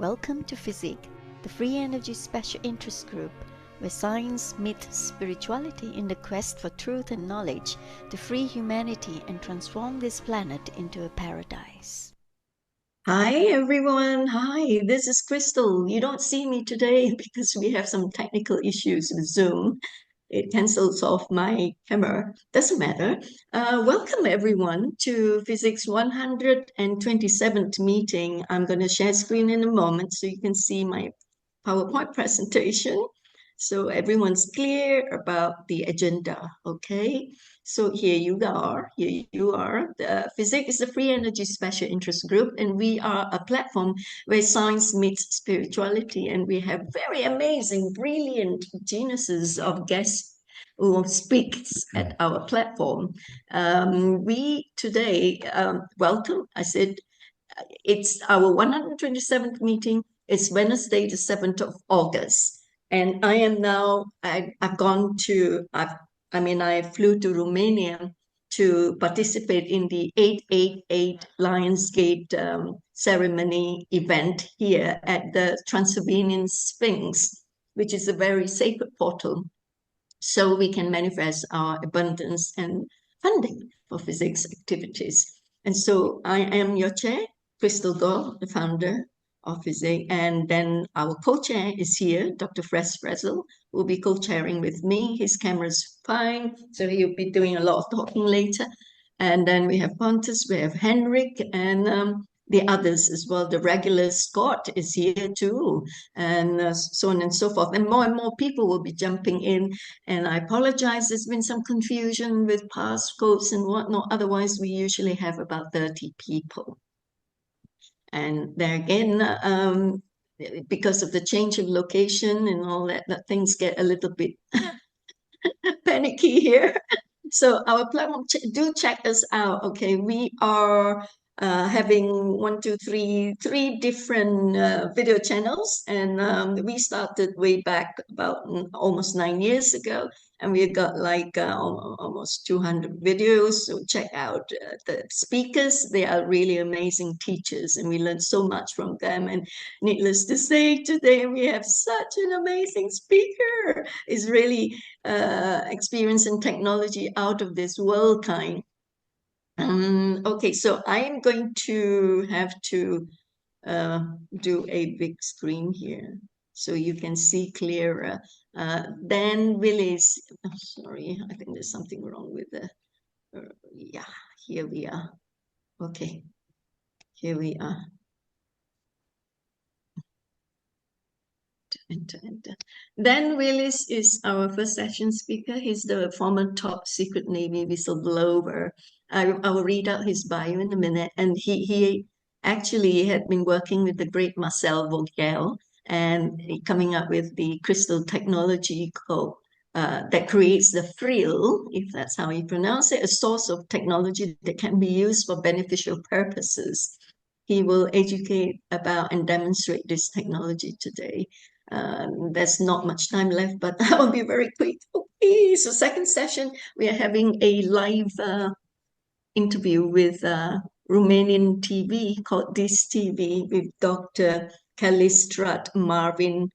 Welcome to FESIG, the free energy special interest group, where science meets spirituality in the quest for truth and knowledge to free humanity and transform this planet into a paradise. Hi everyone, hi, this is Crystal. You don't see me today because we have some technical issues with Zoom. It cancels off my camera. Doesn't matter. Welcome everyone to FESIG's 127th meeting. I'm going to share screen in a moment so you can see my PowerPoint presentation. So everyone's clear about the agenda, okay? So here you are. The FESIG is a free energy special interest group, and we are a platform where science meets spirituality, and we have very amazing, brilliant geniuses of guests who speaks at our platform. We today welcome, I said, it's our 127th meeting. It's Wednesday, the 7th of August. And I am now, I flew to Romania to participate in the 888 Lionsgate ceremony event here at the Transylvanian Sphinx, which is a very sacred portal. So we can manifest our abundance and funding for physics activities. And so I am your chair, Crystal Gore, the founder of FESIG, and then our co-chair is here, Dr. Fraz Team who will be co-chairing with me. His camera's fine, so he'll be doing a lot of talking later. And then we have Pontus, we have Henrik, and the others as well. The regular Scott is here too, and so on and so forth. And more people will be jumping in. And I apologize, there's been some confusion with passcodes and whatnot. Otherwise, we usually have about 30 people. And there again, because of the change of location and all that things get a little bit panicky here. So our platform, do check us out. Okay, we are having three different video channels, and we started way back about almost 9 years ago, and we got like almost 200 videos. So check out the speakers. They are really amazing teachers, and we learned so much from them. And needless to say, today we have such an amazing speaker. Is really experience and technology out of this world kind. Okay, so I am going to have to do a big screen here so you can see clearer. Dan Willis, I'm sorry, I think there's something wrong with the, yeah, here we are. Okay, here we are. Enter. Dan Willis is our first session speaker. He's the former top secret Navy whistleblower. I will read out his bio in a minute. And he actually had been working with the great Marcel Vogel and coming up with the crystal technology called, that creates the Phryll, if that's how you pronounce it, a source of technology that can be used for beneficial purposes. He will educate about and demonstrate this technology today. There's not much time left, but I'll be very quick. Okay, so second session, we are having a live interview with Romanian TV called This TV with Dr. Calistrat Marvin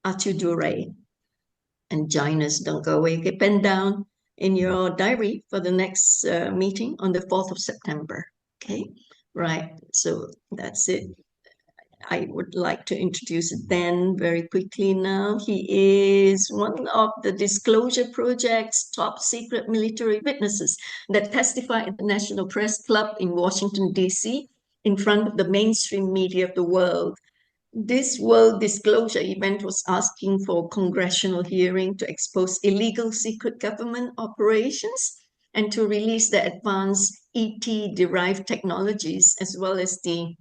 Atudure. And join us, don't go away. Get pen down in your diary for the next meeting on the 4th of September. Okay, right, so that's it. I would like to introduce Dan very quickly now. He is one of the Disclosure Project's top secret military witnesses that testify at the National Press Club in Washington, D.C. in front of the mainstream media of the world. This world disclosure event was asking for congressional hearing to expose illegal secret government operations and to release the advanced ET-derived technologies as well as the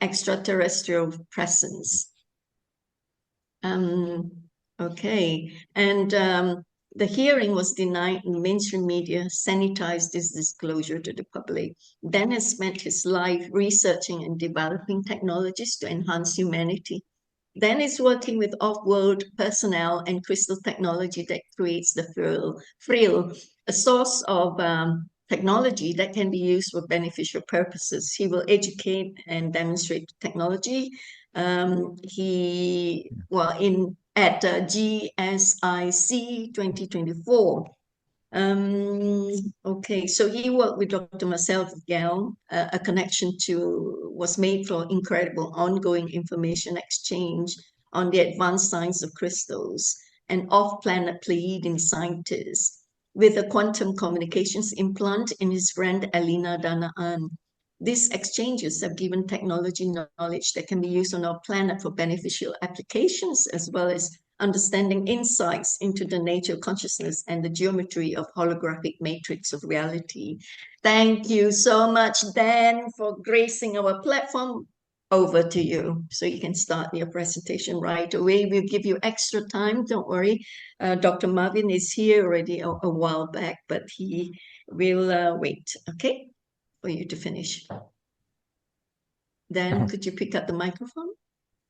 extraterrestrial presence. Okay, and the hearing was denied and mainstream media sanitized this disclosure to the public. Dan has spent his life researching and developing technologies to enhance humanity. Dan is working with off-world personnel and crystal technology that creates the Phryll, a source of technology that can be used for beneficial purposes. He will educate and demonstrate technology At GSIC 2024. Okay, so he worked with Dr. Marcel Vogel. A connection was made for incredible ongoing information exchange on the advanced science of crystals and off-planet Pleiadian scientists with a quantum communications implant in his friend Elena Danaan. These exchanges have given technology knowledge that can be used on our planet for beneficial applications, as well as understanding insights into the nature of consciousness and the geometry of holographic matrix of reality. Thank you so much, Dan, for gracing our platform. Over to you, so you can start your presentation right away. We'll give you extra time, don't worry. Dr. Marvin is here already a while back, but he will wait, okay, for you to finish. Dan, could you pick up the microphone?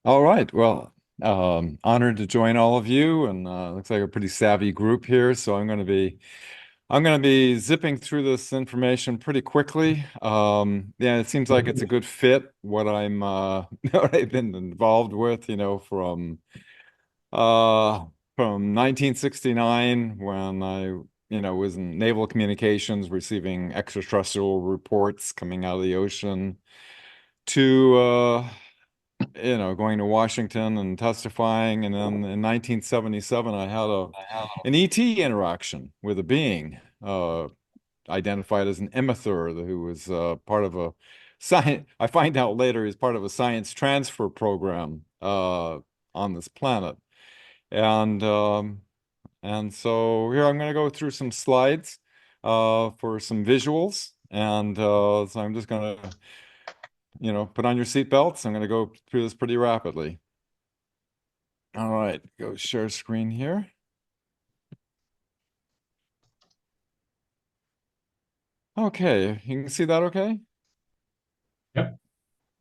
All right. Well, honored to join all of you, and looks like a pretty savvy group here. So I'm going to be zipping through this information pretty quickly. Yeah, it seems like it's a good fit. What I've been involved with, from 1969 when I was in naval communications, receiving extraterrestrial reports coming out of the ocean, to going to Washington and testifying. And then in 1977, I had an ET interaction with a being identified as an Emissar, who was part of a science. I find out later he's part of a science transfer program on this planet. And so here I'm going to go through some slides for some visuals. And so I'm just going to put on your seatbelts. I'm going to go through this pretty rapidly. All right, go share screen here. Okay, you can see that okay? Yep.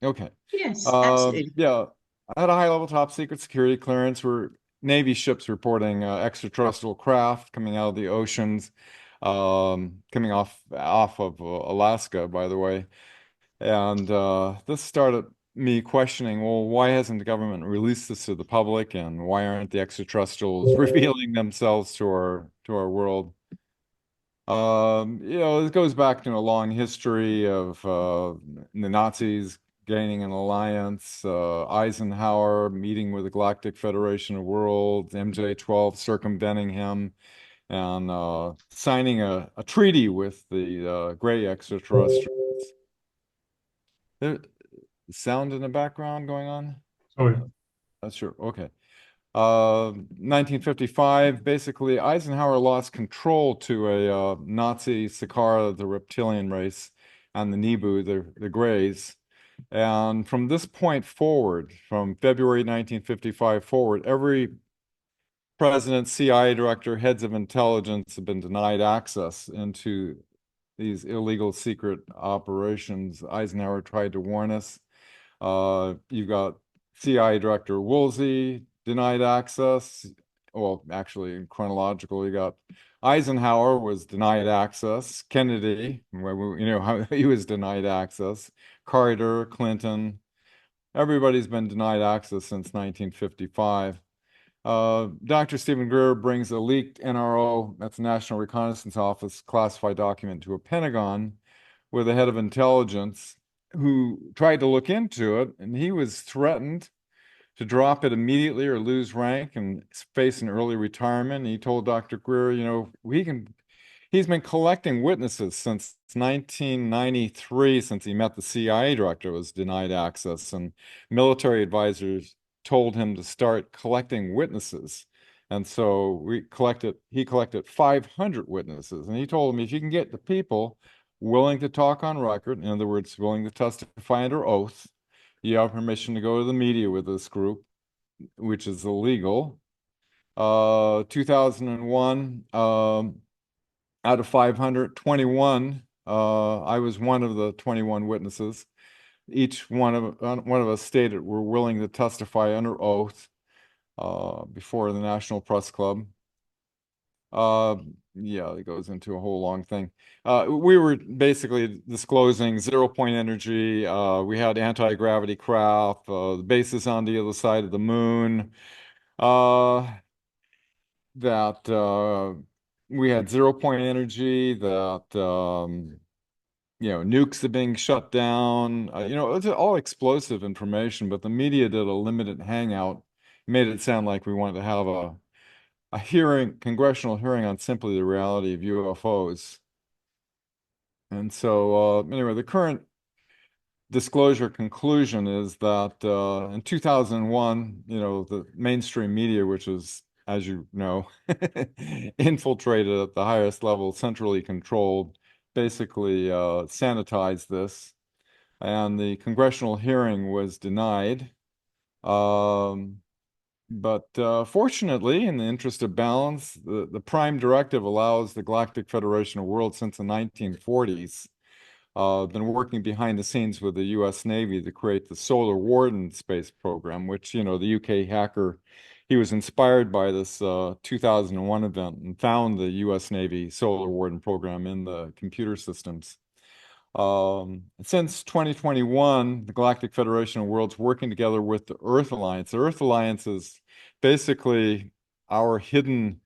Okay. Yes, absolutely. Yeah, I had a high-level top secret security clearance where Navy ships reporting extraterrestrial craft coming out of the oceans, coming off of Alaska, by the way. And this started me questioning, well, why hasn't the government released this to the public, and why aren't the extraterrestrials revealing themselves to our world? It goes back to a long history of the Nazis gaining an alliance, Eisenhower meeting with the Galactic Federation of Worlds, MJ-12 circumventing him, and signing a treaty with the gray extraterrestrials. Sound in the background going on? Oh, yeah. That's sure. Okay. 1955, basically, Eisenhower lost control to a Nazi Ciakahrr, the reptilian race, and the Nebu, the Greys. And from this point forward, from February 1955 forward, every president, CIA director, heads of intelligence have been denied access into these illegal secret operations. Eisenhower tried to warn us. You got CIA Director Woolsey denied access. Well, actually, in chronological, you got Eisenhower was denied access. Kennedy, how he was denied access. Carter, Clinton, everybody's been denied access since 1955. Dr. Stephen Greer brings a leaked NRO, that's National Reconnaissance Office, classified document to a Pentagon with a head of intelligence who tried to look into it, and he was threatened to drop it immediately or lose rank and face an early retirement. He told Dr. Greer, he's been collecting witnesses since 1993, since he met the CIA director, was denied access, and military advisors told him to start collecting witnesses. And so he collected 500 witnesses, and he told him, if you can get the people willing to talk on record, in other words, willing to testify under oath, you have permission to go to the media with this group, which is illegal. 2001, out of 521, I was one of the 21 witnesses. Each one of us stated we're willing to testify under oath before the National Press Club. Yeah, it goes into a whole long thing. We were basically disclosing zero-point energy. We had anti-gravity craft, the bases on the other side of the moon. That we had zero-point energy. That nukes are being shut down. It's all explosive information. But the media did a limited hangout, made it sound like we wanted to have a hearing, congressional hearing on simply the reality of UFOs. And so, anyway, the current disclosure conclusion is that in 2001, the mainstream media, which is, as you know, infiltrated at the highest level, centrally controlled, basically sanitized this. And the congressional hearing was denied. But fortunately, in the interest of balance, the prime directive allows the Galactic Federation of Worlds since the 1940s. Been working behind the scenes with the U.S. Navy to create the Solar Warden space program, which, the UK hacker, he was inspired by this 2001 event and found the U.S. Navy Solar Warden program in the computer systems. Since 2021, the Galactic Federation of Worlds working together with the Earth Alliance. The Earth Alliance is basically our hidden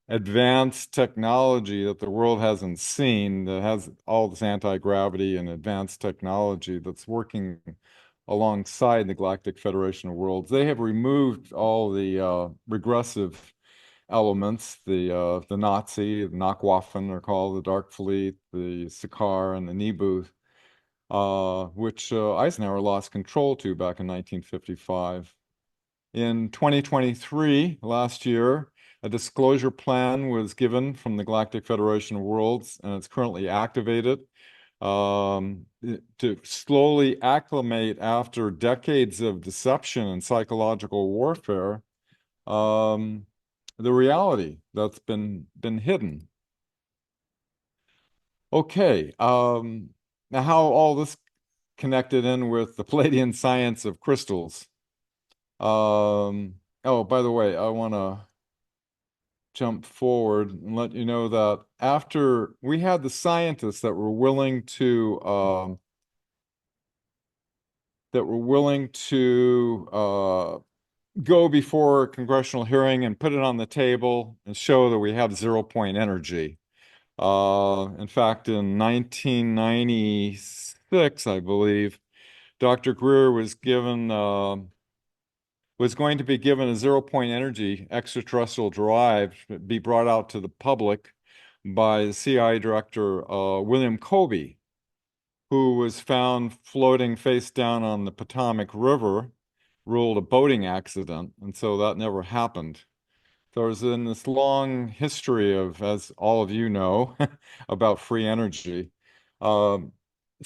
advanced technology that the world hasn't seen, that has all this anti-gravity and advanced technology that's working alongside the Galactic Federation of Worlds. They have removed all the regressive elements, the Nazi, the Nachtwaffen are called, the Dark Fleet, the Ciakahrr, and the Nebu, which Eisenhower lost control to back in 1955. In 2023, last year, a disclosure plan was given from the Galactic Federation of Worlds, and it's currently activated to slowly acclimate after decades of deception and psychological warfare, the reality that's been hidden. Okay, now how all this connected in with the Pleiadian Science of Crystals. Oh, by the way, I want to jump forward and let you know that after we had the scientists that were willing to go before a congressional hearing and put it on the table and show that we have zero-point energy. In fact, in 1996, I believe, Dr. Greer was going to be given a zero-point energy extraterrestrial drive to be brought out to the public by the CIA director, William Colby, who was found floating face down on the Potomac River, ruled a boating accident, and so that never happened. There's in this long history of, as all of you know, about free energy. So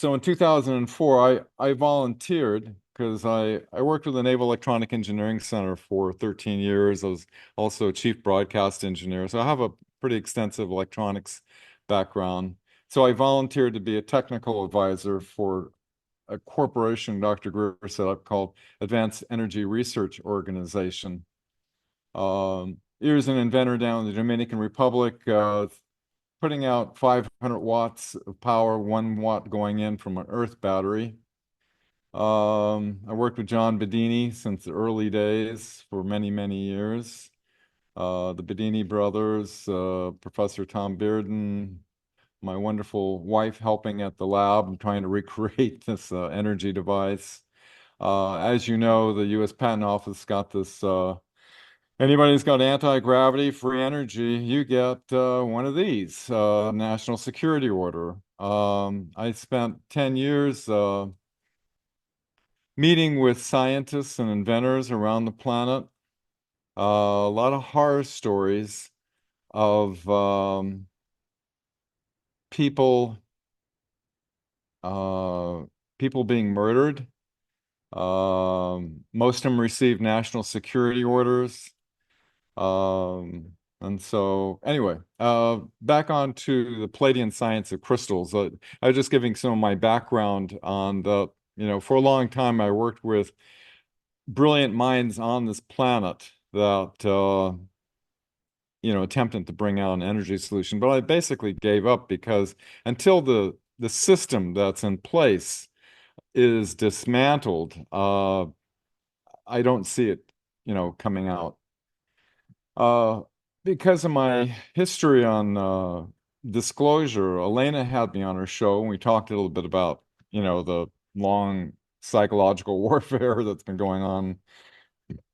in 2004, I volunteered because I worked with the Naval Electronic Engineering Center for 13 years. I was also a chief broadcast engineer, so I have a pretty extensive electronics background. So I volunteered to be a technical advisor for a corporation Dr. Greer set up called Advanced Energy Research Organization. He was an inventor down in the Dominican Republic, putting out 500 watts of power, 1 watt going in from an Earth battery. I worked with John Bedini since the early days for many, many years. The Bedini brothers, Professor Tom Bearden, my wonderful wife helping at the lab and trying to recreate this energy device. As you know, the U.S. Patent Office got this. Anybody who's got anti-gravity free energy, you get one of these, National Security Order. I spent 10 years meeting with scientists and inventors around the planet. A lot of horror stories of people being murdered. Most of them received national security orders. And so anyway, back on to the Pleiadian Science of Crystals. I was just giving some of my background on for a long time I worked with brilliant minds on this planet that attempting to bring out an energy solution. But I basically gave up because until the system that's in place is dismantled, I don't see it, coming out. Because of my history on disclosure, Elena had me on her show, and we talked a little bit about, the long psychological warfare that's been going on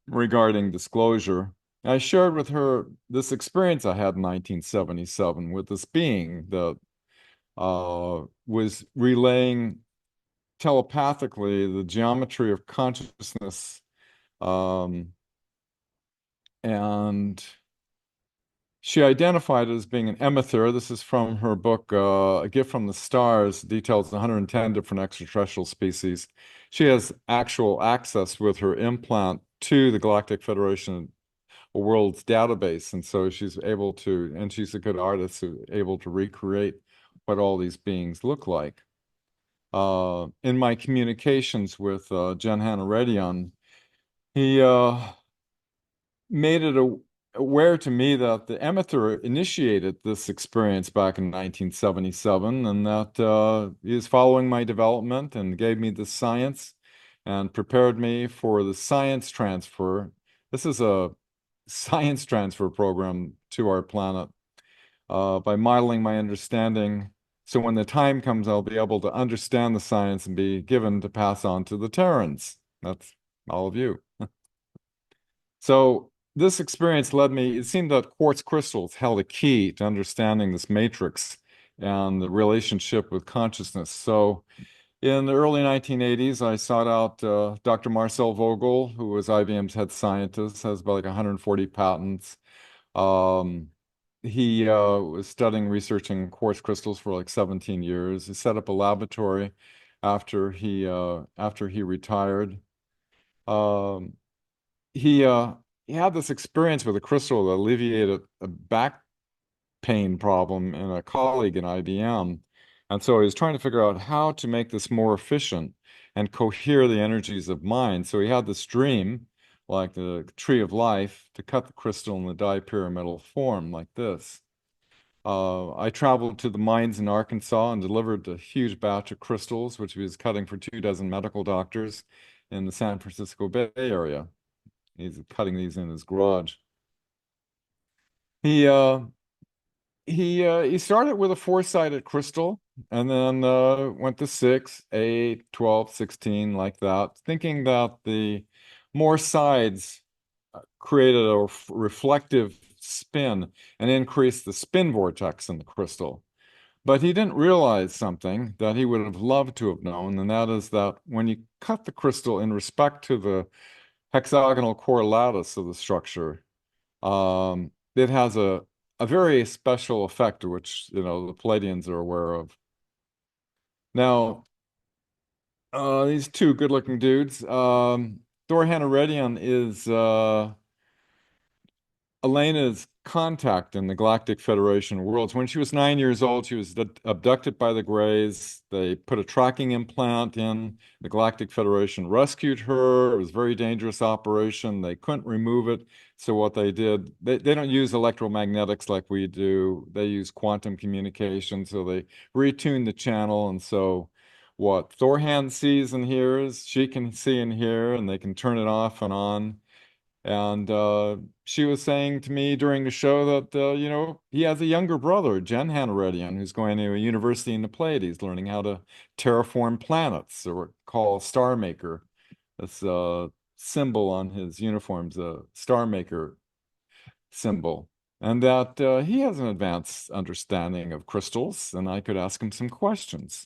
regarding disclosure. I shared with her this experience I had in 1977 with this being that was relaying telepathically the geometry of consciousness, and she identified it as being an Emissar. This is from her book, A Gift from the Stars, details 110 different extraterrestrial species. She has actual access with her implant to the Galactic Federation of Worlds database. And so she's able to, and she's a good artist, so able to recreate what all these beings look like. In my communications with Jen Han Eredyon, he made it aware to me that the Emissar initiated this experience back in 1977, and that he was following my development and gave me the science and prepared me for the science transfer. This is a science transfer program to our planet by modeling my understanding. So when the time comes, I'll be able to understand the science and be given to pass on to the Terrans. That's all of you. So this experience led me, it seemed that quartz crystals held a key to understanding this matrix and the relationship with consciousness. So in the early 1980s, I sought out Dr. Marcel Vogel, who was IBM's head scientist, has about like 140 patents. He was studying, researching quartz crystals for like 17 years. He set up a laboratory after he retired. He had this experience with a crystal that alleviated a back pain problem in a colleague in IBM. And so he was trying to figure out how to make this more efficient and cohere the energies of mind. So he had this dream, like the tree of life, to cut the crystal in the dipyramidal form like this. I traveled to the mines in Arkansas and delivered a huge batch of crystals, which he was cutting for 24 medical doctors in the San Francisco Bay Area. He's cutting these in his garage. He started with a 4-sided crystal and then went to 6, 8, 12, 16, like that, thinking that the more sides created a reflective spin and increased the spin vortex in the crystal. But he didn't realize something that he would have loved to have known, and that is that when you cut the crystal in respect to the hexagonal core lattice of the structure, it has a very special effect, which, the Pleiadians are aware of. Now, these two good-looking dudes, Thor Han Eredyon is Elena's contact in the Galactic Federation of Worlds. When she was 9 years old, she was abducted by the Greys. They put a tracking implant in. The Galactic Federation rescued her. It was a very dangerous operation. They couldn't remove it. So what they did, they don't use electromagnetics like we do. They use quantum communication. So they retuned the channel. And so what Thor Han sees and hears, she can see and hear, and they can turn it off and on. And she was saying to me during the show that, he has a younger brother, Jen Han Eredyon, who's going to a university in the Pleiades, learning how to terraform planets, or call Star Maker. This symbol on his uniform's a Star Maker symbol. And that he has an advanced understanding of crystals, and I could ask him some questions.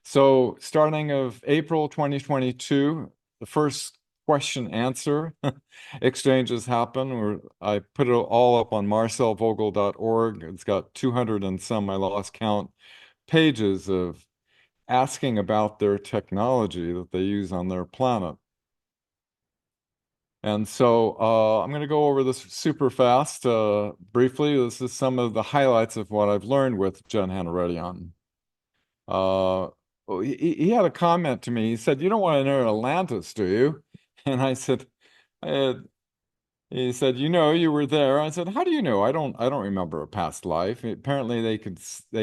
So starting of April 2022, the first question answer exchanges happen, where I put it all up on marcelvogel.org. It's got 200 and some, I lost count, pages of asking about their technology that they use on their planet. And so I'm going to go over this super fast, briefly. This is some of the highlights of what I've learned with Jen Han Eredyon. He had a comment to me. He said, "You don't want to enter Atlantis, do you?" And I said, He said, "You know, you were there." I said, "How do you know? I don't remember a past life." Apparently, they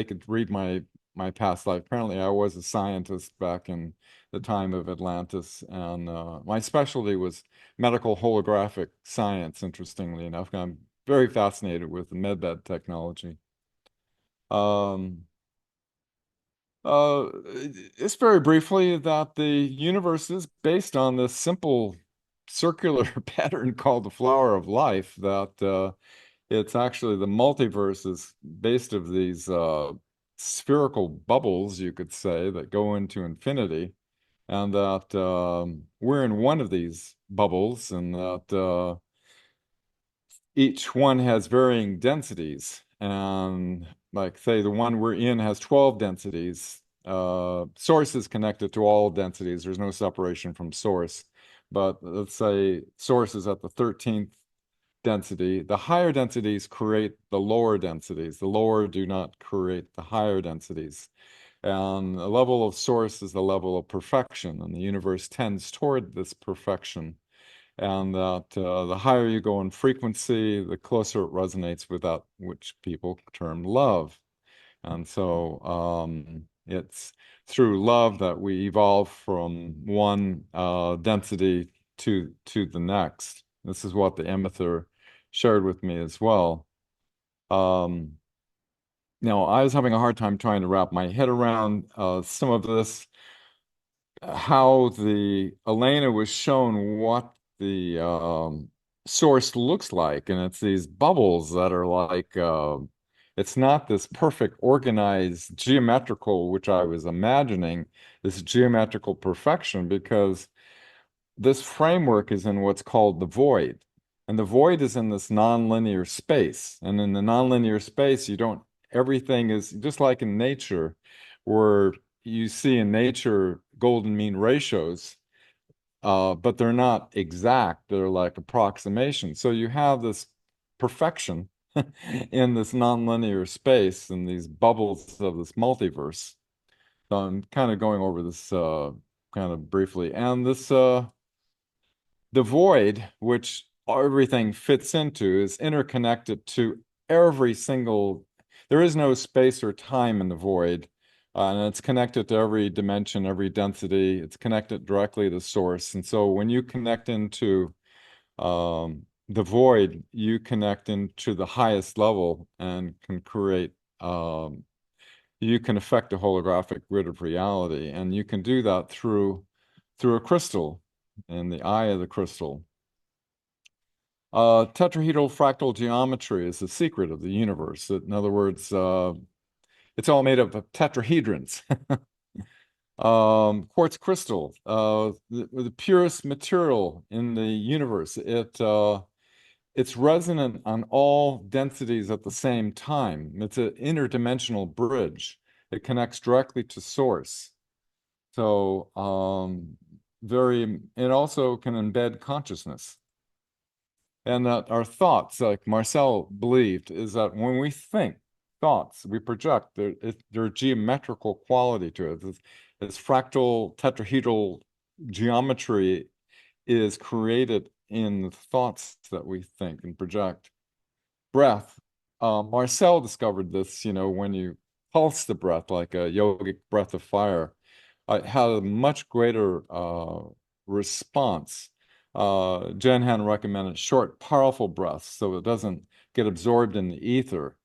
could read my past life. Apparently, I was a scientist back in the time of Atlantis, and my specialty was medical holographic science. Interestingly enough, I'm very fascinated with the medbed technology. Um, it's very briefly that the universe is based on this simple circular pattern called the flower of life, that it's actually the multiverse is based of these spherical bubbles, you could say, that go into infinity, and that we're in one of these bubbles, and that each one has varying densities. And like say the one we're in has 12 densities. Source is connected to all densities. There's no separation from source. But let's say source is at the 13th density. The higher densities create the lower densities. The lower do not create the higher densities. And the level of source is the level of perfection, and the universe tends toward this perfection. And that the higher you go in frequency, the closer it resonates with that which people term love. And so it's through love that we evolve from one density to the next. This is what the Emissar shared with me as well. Um, Now, I was having a hard time trying to wrap my head around some of this, how the Elena was shown what the source looks like, and it's these bubbles that are like it's not this perfect organized geometrical, which I was imagining, this geometrical perfection, because this framework is in what's called the void. And the void is in this nonlinear space. And in the nonlinear space, you don't, everything is just like in nature, where you see in nature golden mean ratios, but they're not exact. They're like approximations. So you have this perfection in this nonlinear space and these bubbles of this multiverse. So I'm kind of going over this kind of briefly. And this the void, which everything fits into, is interconnected to every single, there is no space or time in the void. And it's connected to every dimension, every density. It's connected directly to source. And so when you connect into the void, you connect into the highest level and can create, you can affect a holographic grid of reality. And you can do that through a crystal and the eye of the crystal. Tetrahedral fractal geometry is the secret of the universe. In other words, it's all made up of tetrahedrons. Quartz crystal, the purest material in the universe. It's resonant on all densities at the same time. It's an interdimensional bridge. It connects directly to source. So it also can embed consciousness. And that our thoughts, like Marcel believed, is that when we think thoughts, we project, their geometrical quality to it. This fractal tetrahedral geometry is created in the thoughts that we think and project. Breath. Marcel discovered this, when you pulse the breath like a yogic breath of fire, it had a much greater response. Jen Han recommended short, powerful breaths so it doesn't get absorbed in the ether.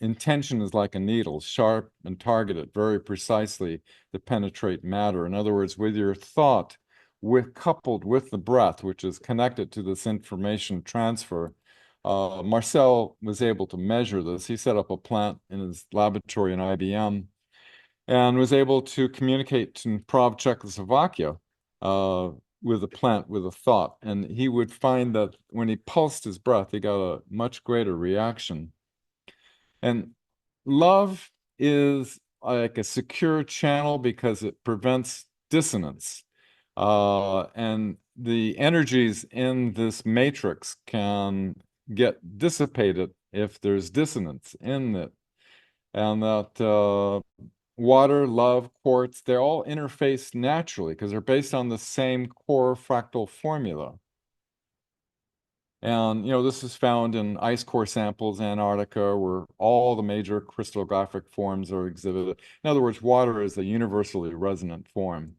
Intention is like a needle, sharp and targeted very precisely to penetrate matter. In other words, with your thought, coupled with the breath, which is connected to this information transfer, Marcel was able to measure this. He set up a plant in his laboratory in IBM and was able to communicate in Prague, Czechoslovakia, with a plant, with a thought. And he would find that when he pulsed his breath, he got a much greater reaction. And love is like a secure channel because it prevents dissonance. And the energies in this matrix can get dissipated if there's dissonance in it. And that water, love, quartz, they're all interfaced naturally because they're based on the same core fractal formula. And, this is found in ice core samples, Antarctica, where all the major crystallographic forms are exhibited. In other words, water is a universally resonant form.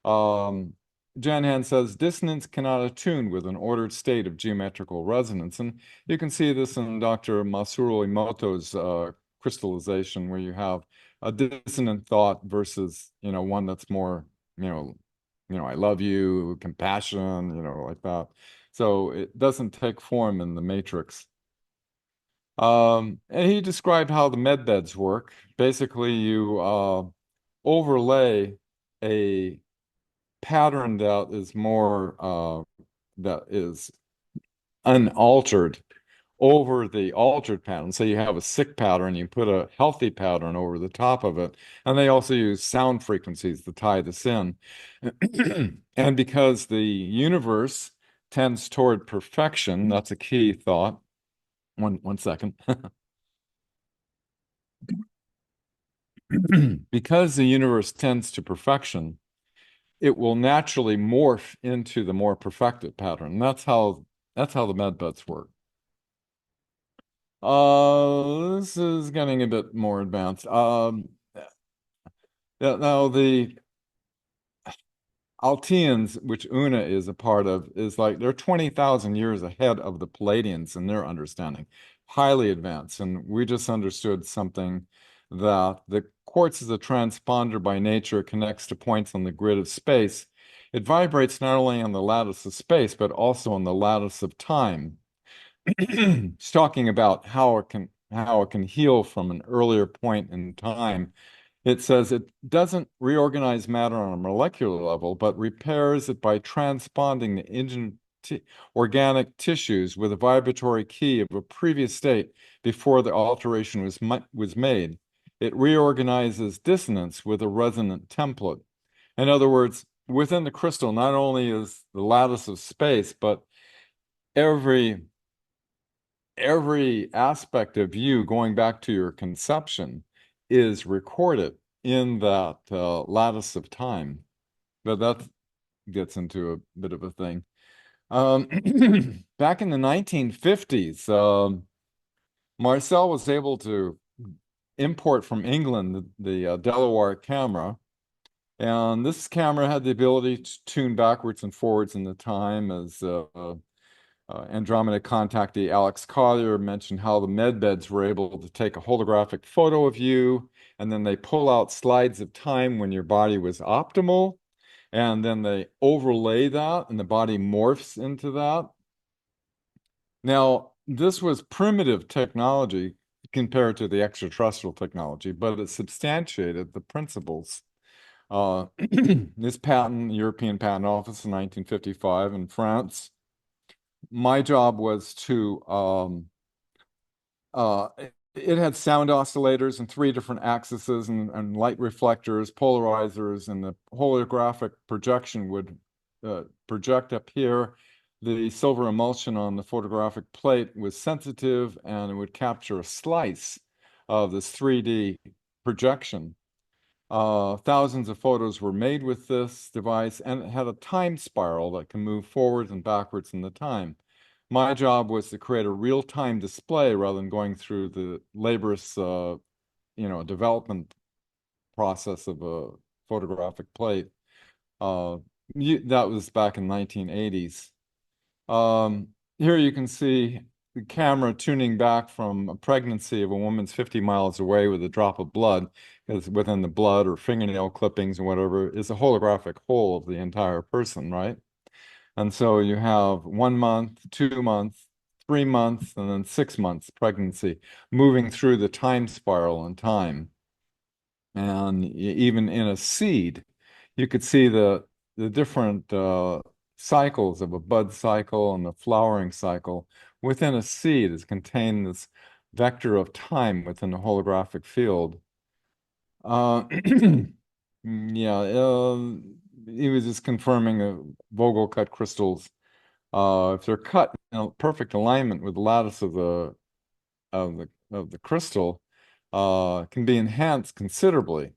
Jen Han says, dissonance cannot attune with an ordered state of geometrical resonance. And you can see this in Dr. Masaru Emoto's crystallization, where you have a dissonant thought versus, one that's more, I love you, compassion, like that. So it doesn't take form in the matrix. And he described how the medbeds work. Basically, you overlay a pattern that is more that is unaltered over the altered pattern. So you have a sick pattern, you put a healthy pattern over the top of it. And they also use sound frequencies to tie this in. And because the universe tends toward perfection, that's a key thought. One second. Because the universe tends to perfection, it will naturally morph into the more perfected pattern. That's how the medbeds work. This is getting a bit more advanced. Now the Alteans, which Una is a part of, is like they're 20,000 years ahead of the Pleiadians in their understanding, highly advanced. And we just understood something that the quartz is a transponder by nature. It connects to points on the grid of space. It vibrates not only on the lattice of space, but also on the lattice of time. It's talking about how it can heal from an earlier point in time. It says it doesn't reorganize matter on a molecular level, but repairs it by transponding the organic tissues with a vibratory key of a previous state before the alteration was made. It reorganizes dissonance with a resonant template. In other words, within the crystal, not only is the lattice of space, but every aspect of you going back to your conception is recorded in that lattice of time. But that gets into a bit of a thing. Back in the 1950s, Marcel was able to import from England the Delaware camera. And this camera had the ability to tune backwards and forwards in the time, as Andromeda contactee Alex Collier mentioned how the medbeds were able to take a holographic photo of you, and then they pull out slides of time when your body was optimal, and then they overlay that, and the body morphs into that. Now, this was primitive technology compared to the extraterrestrial technology, but it substantiated the principles. This patent, European Patent Office in 1955 in France. My job was to, it had sound oscillators and 3 different axes and light reflectors, polarizers, and the holographic projection would project up here. The silver emulsion on the photographic plate was sensitive, and it would capture a slice of this 3D projection. Thousands of photos were made with this device, and it had a time spiral that can move forwards and backwards in the time. My job was to create a real-time display rather than going through the laborious, development process of a photographic plate. That was back in 1980s. Here you can see the camera tuning back from a pregnancy of a woman's 50 miles away with a drop of blood, because within the blood or fingernail clippings or whatever is a holographic whole of the entire person, right? And so you have 1 month, 2 months, 3 months, and then 6 months pregnancy moving through the time spiral in time. And even in a seed, you could see the different cycles of a bud cycle and the flowering cycle. Within a seed is contained this vector of time within the holographic field. He was just confirming Vogel cut crystals. If they're cut in perfect alignment with the lattice of the crystal, can be enhanced considerably.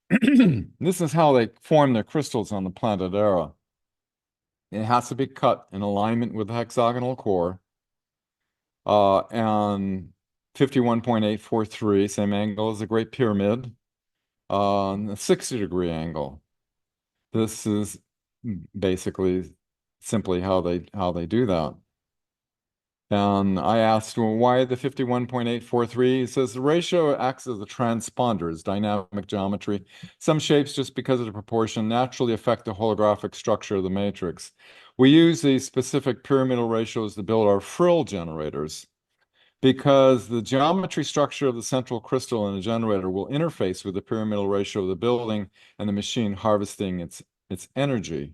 This is how they form their crystals on the Planet Erra. It has to be cut in alignment with the hexagonal core, and 51.843, same angle as the Great Pyramid, a 60-degree angle. This is basically simply how they do that. And I asked, well, why the 51.843? He says the ratio acts as a transponder, is dynamic geometry. Some shapes, just because of the proportion, naturally affect the holographic structure of the matrix. We use these specific pyramidal ratios to build our Phryll generators, because the geometry structure of the central crystal in a generator will interface with the pyramidal ratio of the building and the machine harvesting its energy.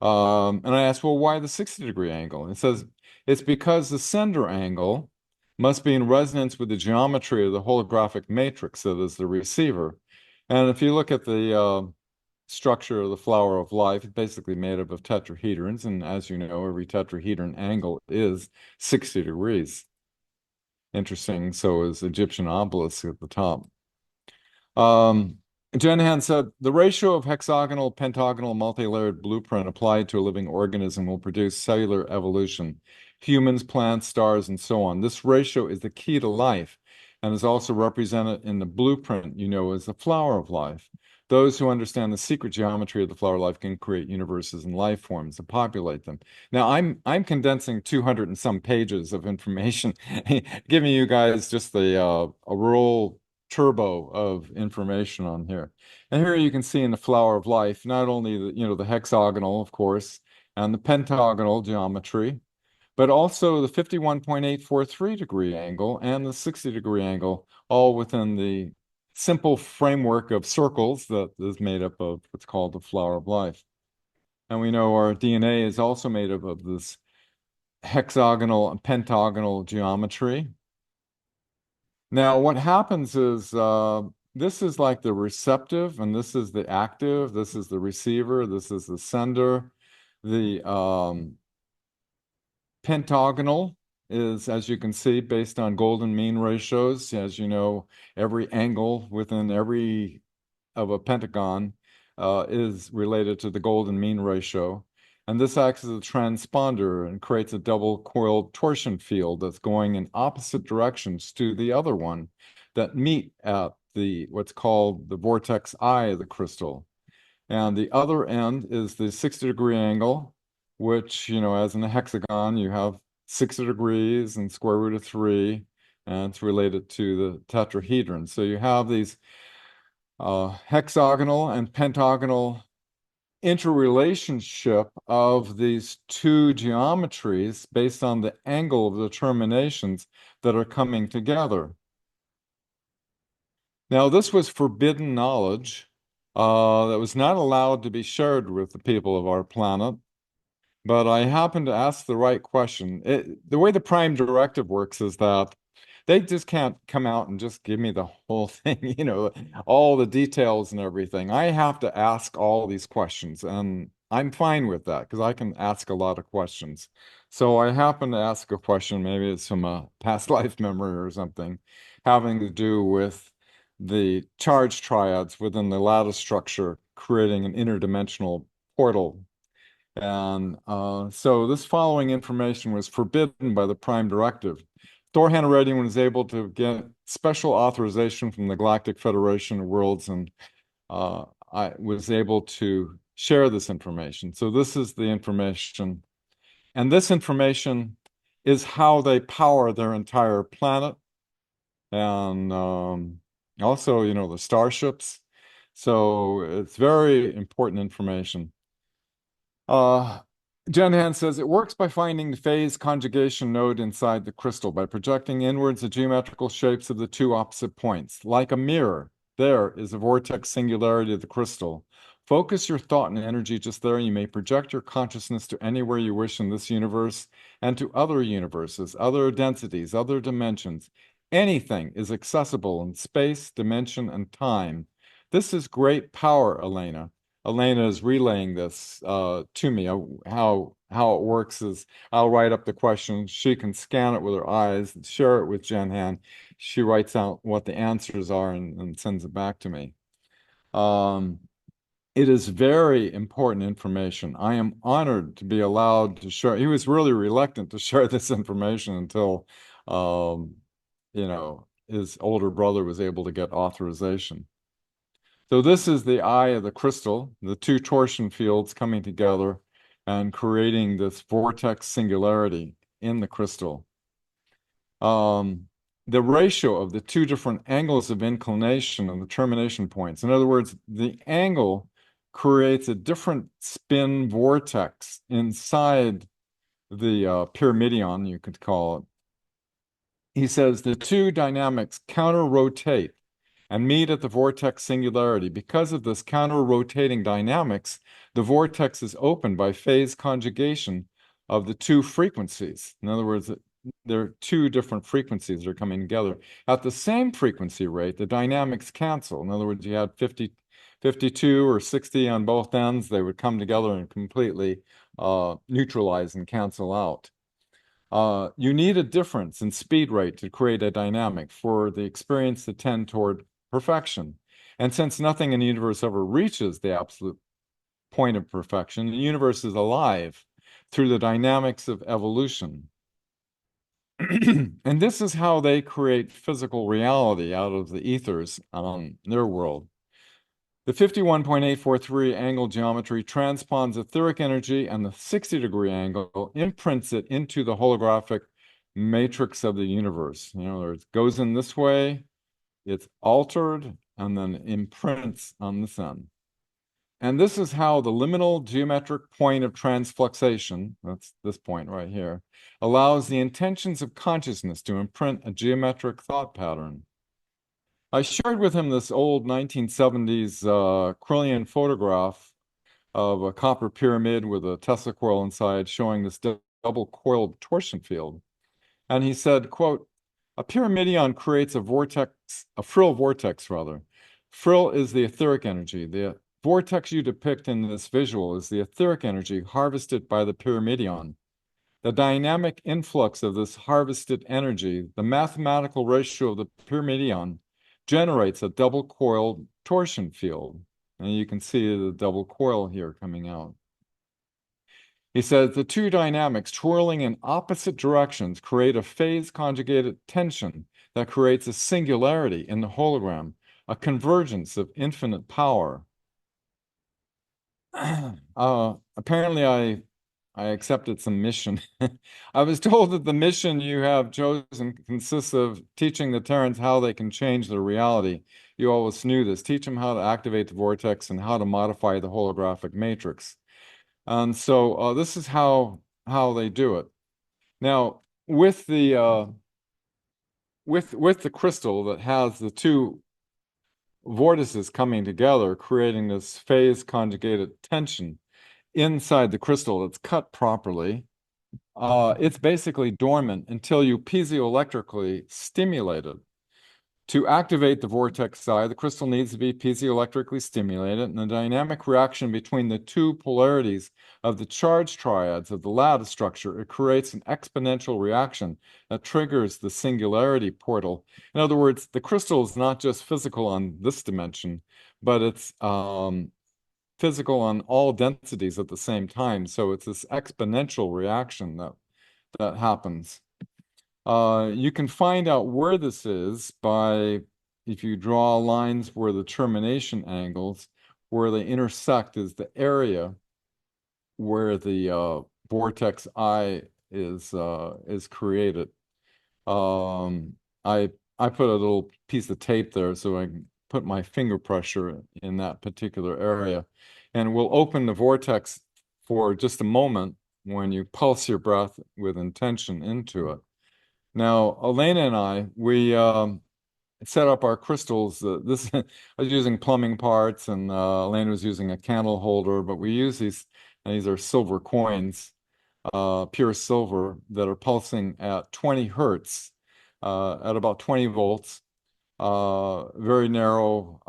And I asked, well, why the 60-degree angle? And it says, it's because the sender angle must be in resonance with the geometry of the holographic matrix, that is the receiver. And if you look at the structure of the flower of life, it's basically made up of tetrahedrons. And as you know, every tetrahedron angle is 60 degrees. Interesting. So is Egyptian obelisk at the top. Jen Han said, the ratio of hexagonal, pentagonal, multi-layered blueprint applied to a living organism will produce cellular evolution. Humans, plants, stars, and so on. This ratio is the key to life and is also represented in the blueprint, as the flower of life. Those who understand the secret geometry of the flower of life can create universes and life forms and populate them. Now, I'm condensing 200 and some pages of information, giving you guys just a real turbo of information on here. And here you can see in the flower of life, not only the hexagonal, of course, and the pentagonal geometry, but also the 51.843-degree angle and the 60-degree angle, all within the simple framework of circles that is made up of what's called the flower of life. And we know our DNA is also made up of this hexagonal and pentagonal geometry. Now, what happens is this is like the receptive, and this is the active, this is the receiver, this is the sender. The pentagonal is, as you can see, based on golden mean ratios. As you know, every angle within every of a pentagon is related to the golden mean ratio. And this acts as a transponder and creates a double-coiled torsion field that's going in opposite directions to the other one that meet at what's called the vortex eye of the crystal. And the other end is the 60-degree angle, which, as in a hexagon, you have 60 degrees and square root of 3, and it's related to the tetrahedron. So you have these hexagonal and pentagonal interrelationship of these two geometries based on the angle of the terminations that are coming together. Now, this was forbidden knowledge that was not allowed to be shared with the people of our planet, but I happened to ask the right question. The way the prime directive works is that they just can't come out and just give me the whole thing, all the details and everything. I have to ask all these questions, and I'm fine with that because I can ask a lot of questions. So I happen to ask a question, maybe it's from a past life memory or something, having to do with the charge triads within the lattice structure, creating an interdimensional portal. And so this following information was forbidden by the prime directive. Thor Han Eredyon was able to get special authorization from the Galactic Federation of Worlds, and I was able to share this information. So this is the information. And this information is how they power their entire planet. And also, the starships. So it's very important information. Jen Han says, it works by finding the phase conjugation node inside the crystal by projecting inwards the geometrical shapes of the two opposite points. Like a mirror, there is a vortex singularity of the crystal. Focus your thought and energy just there, and you may project your consciousness to anywhere you wish in this universe and to other universes, other densities, other dimensions. Anything is accessible in space, dimension, and time. This is great power, Elena. Elena is relaying this to me. How it works is I'll write up the question. She can scan it with her eyes, share it with Jen Han. she writes out what the answers are and sends it back to me. It is very important information. I am honored to be allowed to share. He was really reluctant to share this information until, you know, his older brother was able to get authorization. So this is the eye of the crystal, the two torsion fields coming together and creating this vortex singularity in the crystal. The ratio of the two different angles of inclination and the termination points. In other words, the angle creates a different spin vortex inside the pyramidion, you could call it. He says the two dynamics counter-rotate and meet at the vortex singularity. Because of this counter-rotating dynamics, the vortex is opened by phase conjugation of the two frequencies. In other words, there are two different frequencies that are coming together. At the same frequency rate, the dynamics cancel. In other words, you had 50, 52 or 60 on both ends, they would come together and completely neutralize and cancel out. You need a difference in speed rate to create a dynamic for the experience to tend toward perfection. And since nothing in the universe ever reaches the absolute point of perfection, the universe is alive through the dynamics of evolution. And this is how they create physical reality out of the ethers on their world. The 51.843 angle geometry transpons etheric energy, and the 60-degree angle imprints it into the holographic matrix of the universe. You know, it goes in this way, it's altered, and then imprints on this end. And this is how the liminal geometric point of transfluxation, that's this point right here, allows the intentions of consciousness to imprint a geometric thought pattern. I shared with him this old 1970s Kryllian photograph of a copper pyramid with a Tesla coil inside showing this double-coiled torsion field. And he said, quote, a pyramidion creates a vortex, a Phryll vortex rather. Phryll is the etheric energy. The vortex you depict in this visual is the etheric energy harvested by the pyramidion. The dynamic influx of this harvested energy, the mathematical ratio of the pyramidion, generates a double-coiled torsion field. And you can see the double coil here coming out. He says the two dynamics twirling in opposite directions create a phase-conjugated tension that creates a singularity in the hologram, a convergence of infinite power. Apparently, I accepted some mission. I was told that the mission you have chosen consists of teaching the Terrans how they can change their reality. You always knew this. Teach them how to activate the vortex and how to modify the holographic matrix. And so this is how they do it. Now, with the crystal that has the two vortices coming together, creating this phase conjugated tension inside the crystal that's cut properly, it's basically dormant until you piezoelectrically stimulate it. To activate the vortex side, the crystal needs to be piezoelectrically stimulated, and the dynamic reaction between the two polarities of the charge triads of the lattice structure, it creates an exponential reaction that triggers the singularity portal. In other words, the crystal is not just physical on this dimension, but it's physical on all densities at the same time. So it's this exponential reaction that happens. You can find out where this is by, if you draw lines where the termination angles, where they intersect is the area where the vortex eye is created. I put a little piece of tape there so I can put my finger pressure in that particular area. And we'll open the vortex for just a moment when you pulse your breath with intention into it. Now, Elena and I, we set up our crystals. I was using plumbing parts, and Elena was using a candle holder, but we use these, and these are silver coins, pure silver, that are pulsing at 20 hertz, at about 20 volts, very narrow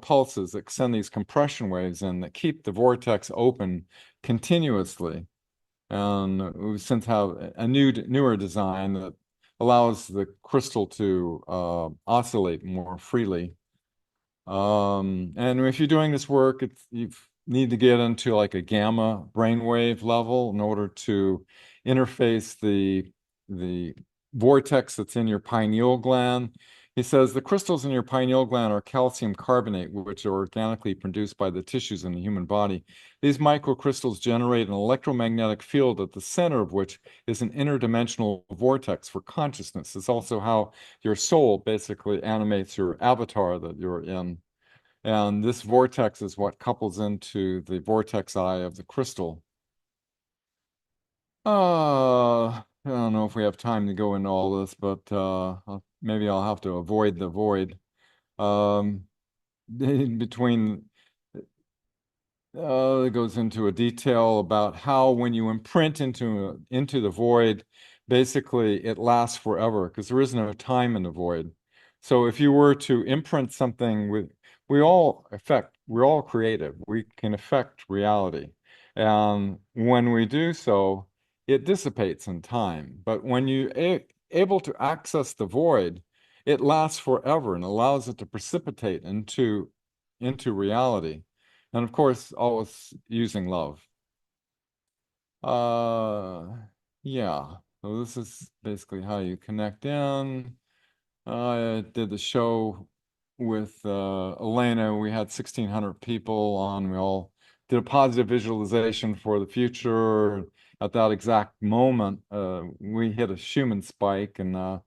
pulses that send these compression waves in that keep the vortex open continuously. And we since have a newer design that allows the crystal to oscillate more freely. And if you're doing this work, you need to get into like a gamma brainwave level in order to interface the vortex that's in your pineal gland. He says the crystals in your pineal gland are calcium carbonate, which are organically produced by the tissues in the human body. These microcrystals generate an electromagnetic field at the center of which is an interdimensional vortex for consciousness. It's also how your soul basically animates your avatar that you're in. And this vortex is what couples into the vortex eye of the crystal. I don't know if we have time to go into all this, but maybe I'll have to avoid the void. Between it goes into a detail about how when you imprint into the void, basically it lasts forever because there is no time in the void. So if you were to imprint something we're all creative. We can affect reality. And when we do so, it dissipates in time. But when you're able to access the void, it lasts forever and allows it to precipitate into reality. And of course, always using love. Yeah. So this is basically how you connect in. I did the show with Elena. We had 1,600 people on. We all did a positive visualization for the future. At that exact moment, we hit a Schumann spike, and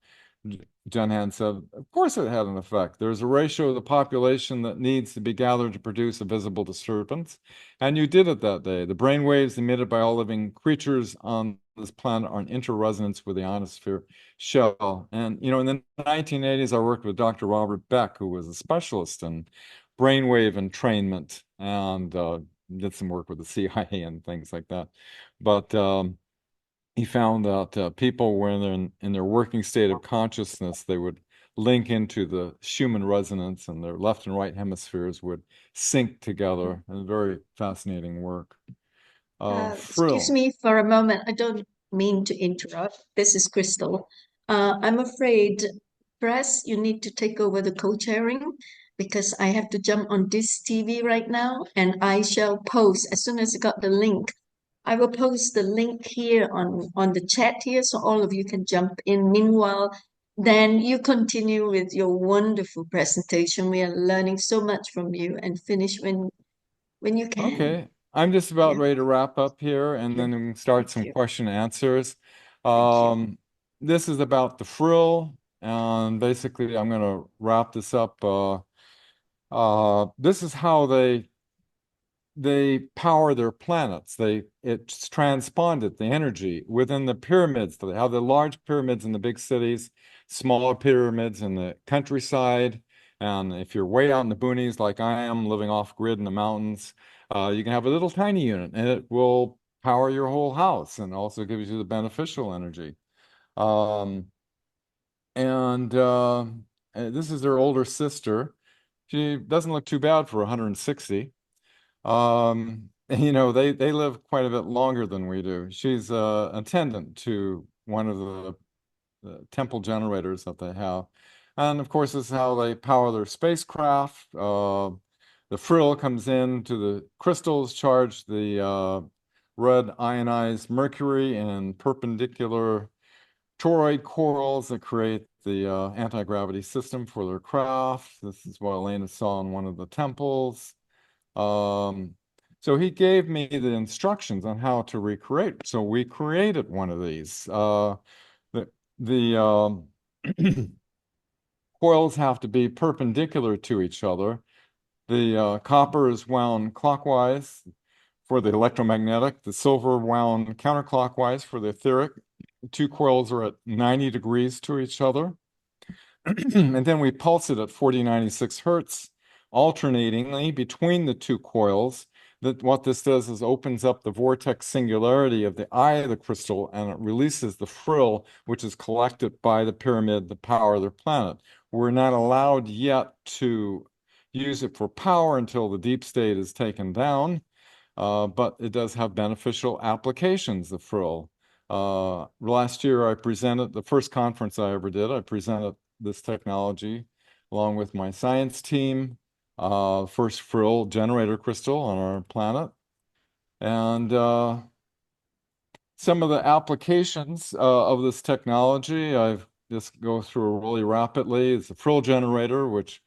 Jen Han said, of course it had an effect. There's a ratio of the population that needs to be gathered to produce a visible disturbance. And you did it that day. The brain waves emitted by all living creatures on this planet are in interresonance with the ionosphere shell. And, in the 1980s, I worked with Dr. Robert Beck, who was a specialist in brainwave entrainment and did some work with the CIA and things like that. But he found that people, when they're in their working state of consciousness, they would link into the Schumann resonance and their left and right hemispheres would sync together. And very fascinating work. Excuse Frryll. me for a moment. I don't mean to interrupt. This is Crystal. I'm afraid, Press, you need to take over the co-chairing because I have to jump on this TV right now, and I shall post as soon as I got the link. I will post the link here on the chat here so all of you can jump in. Meanwhile, then you continue with your wonderful presentation. We are learning so much from you, and finish when you can. Okay, I'm just about Yeah. ready to wrap up here, and then we can start some you. question and answers. you. This is about the frill, and basically I'm going to wrap this up. This is how they power their planets. It's transponded the energy within the pyramids. They have the large pyramids in the big cities, smaller pyramids in the countryside. And if you're way out in the boonies like I am, living off grid in the mountains, you can have a little tiny unit and it will power your whole house and also gives you the beneficial energy. This is their older sister. She doesn't look too bad for 160. They live quite a bit longer than we do. She's an attendant to one of the temple generators that they have. And of course, this is how they power their spacecraft. The frill comes in to the crystals, charge the red ionized mercury and perpendicular toroid corals that create the anti-gravity system for their craft. This is what Elena saw in one of the temples. So he gave me the instructions on how to recreate. So we created one of these. The coils have to be perpendicular to each other. The copper is wound clockwise for the electromagnetic, the silver wound counterclockwise for the etheric. The two coils are at 90 degrees to each other. And then we pulse it at 4096 hertz, alternatingly between the two coils. What this does is opens up the vortex singularity of the eye of the crystal, and it releases the frill, which is collected by the pyramid to power their planet. We're not allowed yet to use it for power until the deep state is taken down, but it does have beneficial applications, the frill. Last year, I presented the first conference I ever did. I presented this technology along with my science team, first Phryll generator crystal on our planet. And some of the applications of this technology, I've just go through really rapidly. It's a Phryll generator, which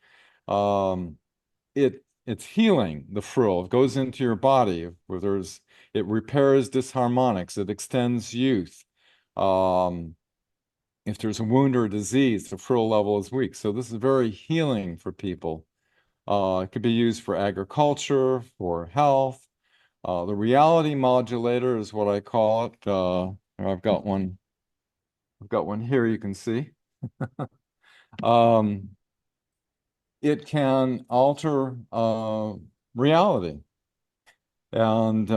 it's healing the Phryll. It goes into your body where it repairs disharmonics. It extends youth. If there's a wound or a disease, the Phryll level is weak. So this is very healing for people. It could be used for agriculture, for health. The reality modulator is what I call it. I've got one here you can see. It can alter reality. And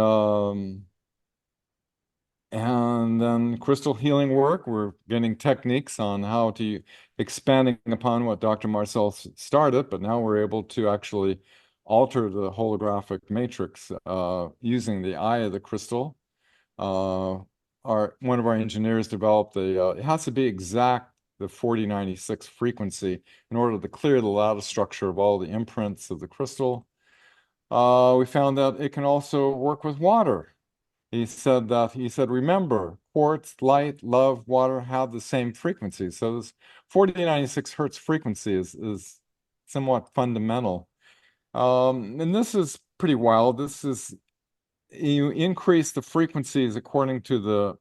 then crystal healing work, we're getting techniques on how to, expanding upon what Dr. Marcel started, but now we're able to actually alter the holographic matrix using the eye of the crystal. One of our engineers developed it has to be exact, the 4096 frequency in order to clear the lattice structure of all the imprints of the crystal. We found that it can also work with water. He said, remember, quartz, light, love, water have the same frequency. So this 4096 hertz frequency is somewhat fundamental. And this is pretty wild. You increase the frequencies according to the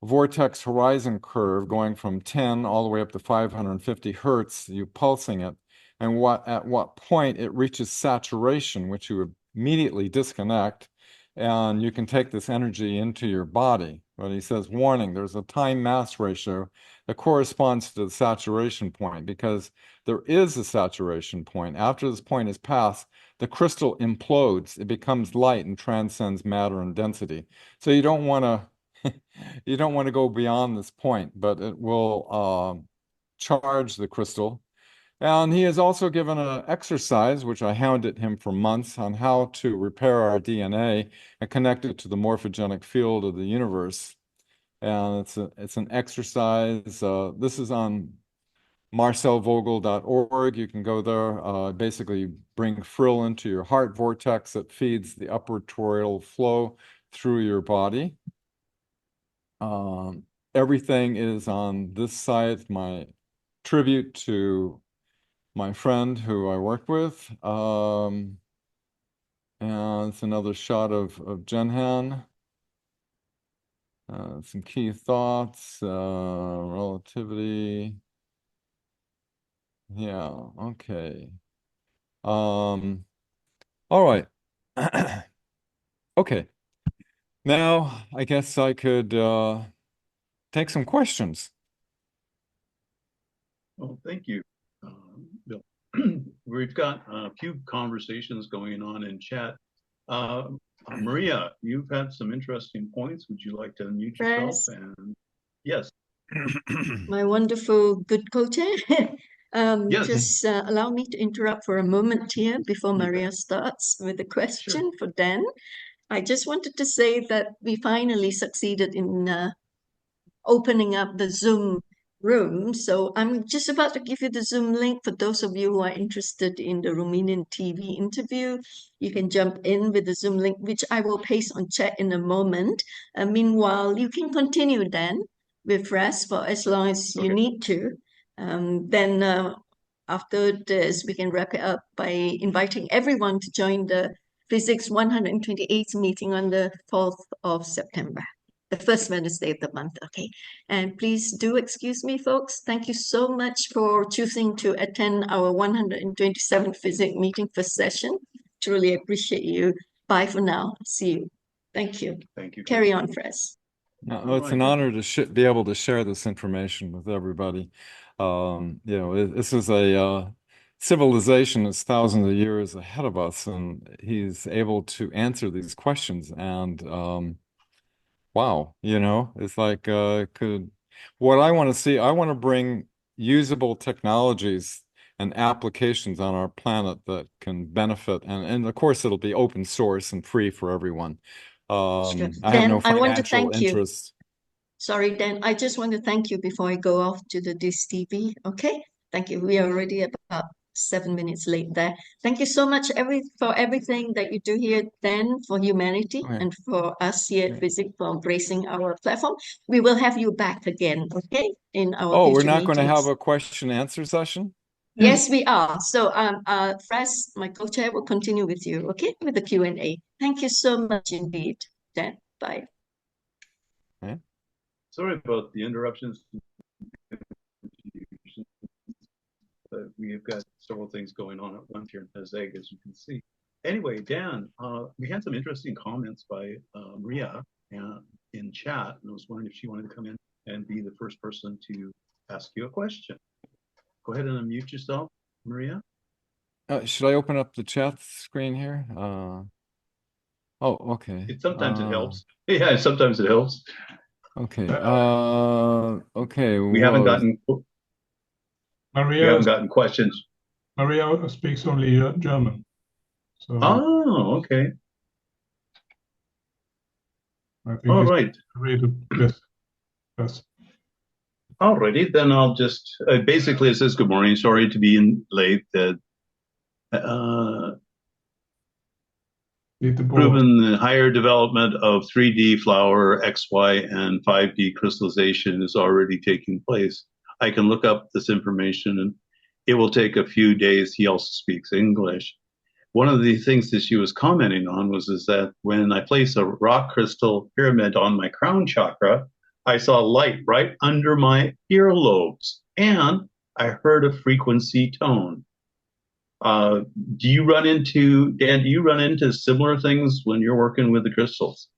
vortex horizon curve, going from 10 all the way up to 550 hertz, you pulsing it. And at what point it reaches saturation, which you immediately disconnect, and you can take this energy into your body. But he says, warning, there's a time-mass ratio that corresponds to the saturation point, because there is a saturation point. After this point is passed, the crystal implodes. It becomes light and transcends matter and density. So you don't want to go beyond this point, but it will charge the crystal. And he has also given an exercise, which I hounded him for months, on how to repair our DNA and connect it to the morphogenic field of the universe. And it's an exercise. This is on marcelvogel.org. You can go there. Basically, bring Phryll into your heart vortex that feeds the upward toroidal flow through your body. Everything is on this site. My tribute to my friend who I worked with. And it's another shot of Jen Han. Some key thoughts, relativity. Yeah, okay. All right. Okay. Now, I guess I could take some questions. Well, thank you, Bill. We've got a few conversations going on in chat. Maria, you've had some interesting points. Would you like to unmute yourself? Fraz. And yes. My wonderful good co-chair. Yes. Just allow me to interrupt for a moment here before Maria starts with a question for Dan. I just wanted to say that we finally succeeded in opening up the Zoom room. So I'm just about to give you the Zoom link for those of you who are interested in the Romanian TV interview. You can jump in with the Zoom link, which I will paste on chat in a moment. Meanwhile, you can continue then with Fraz for as long as you need to. Then after this, we can wrap it up by inviting everyone to join the FESIG 128th meeting on the 4th of September. The first Wednesday of the month, okay? And please do excuse me, folks. Thank you so much for choosing to attend our 127th FESIG meeting first session. Truly appreciate you. Bye for now. See you. Thank you. Thank you. Carry on, Fraz. No, it's an honor to be able to share this information with everybody. This is a civilization that's thousands of years ahead of us, and he's able to answer these questions. And wow, it's like what I want to see, I want to bring usable technologies and applications on our planet that can benefit, and of course it'll be open source and free for everyone. I have no financial interest. Sorry, Dan, I just want to thank you before I go off to the DIS TV. Okay, thank you. We are already about 7 minutes late there. Thank you so much for everything that you do here, Dan, for humanity, Okay. and for us here at Okay. FESIG for embracing our platform. We will have you back again, okay, in our Oh, we're future not going to have meetings. a question and answer session? Yes, we are. So, Fraz, my co-chair, will continue with you, okay, with the Q&A. Thank you so much indeed, Dan. Bye. Okay. Sorry about the interruptions. We've got several things going on at once here in FESIG, as you can see. Anyway, Dan, we had some interesting comments by Maria in chat, and I was wondering if she wanted to come in and be the first person to ask you a question. Go ahead and unmute yourself, Maria. Should I open up the chat screen here? Oh, okay. Sometimes it helps. Yeah, sometimes it helps. Okay. Okay. We haven't gotten questions. Maria speaks only German. So Oh, okay. I think All right. Yes. Alrighty, then I'll just basically it says good morning. Sorry to be in late. Proven the higher development of 3D flower, XY, and 5D crystallization is already taking place. I can look up this information, and it will take a few days. He also speaks English. One of the things that she was commenting on was that when I place a rock crystal pyramid on my crown chakra, I saw light right under my earlobes, and I heard a frequency tone. Dan, do you run into similar things when you're working with the crystals?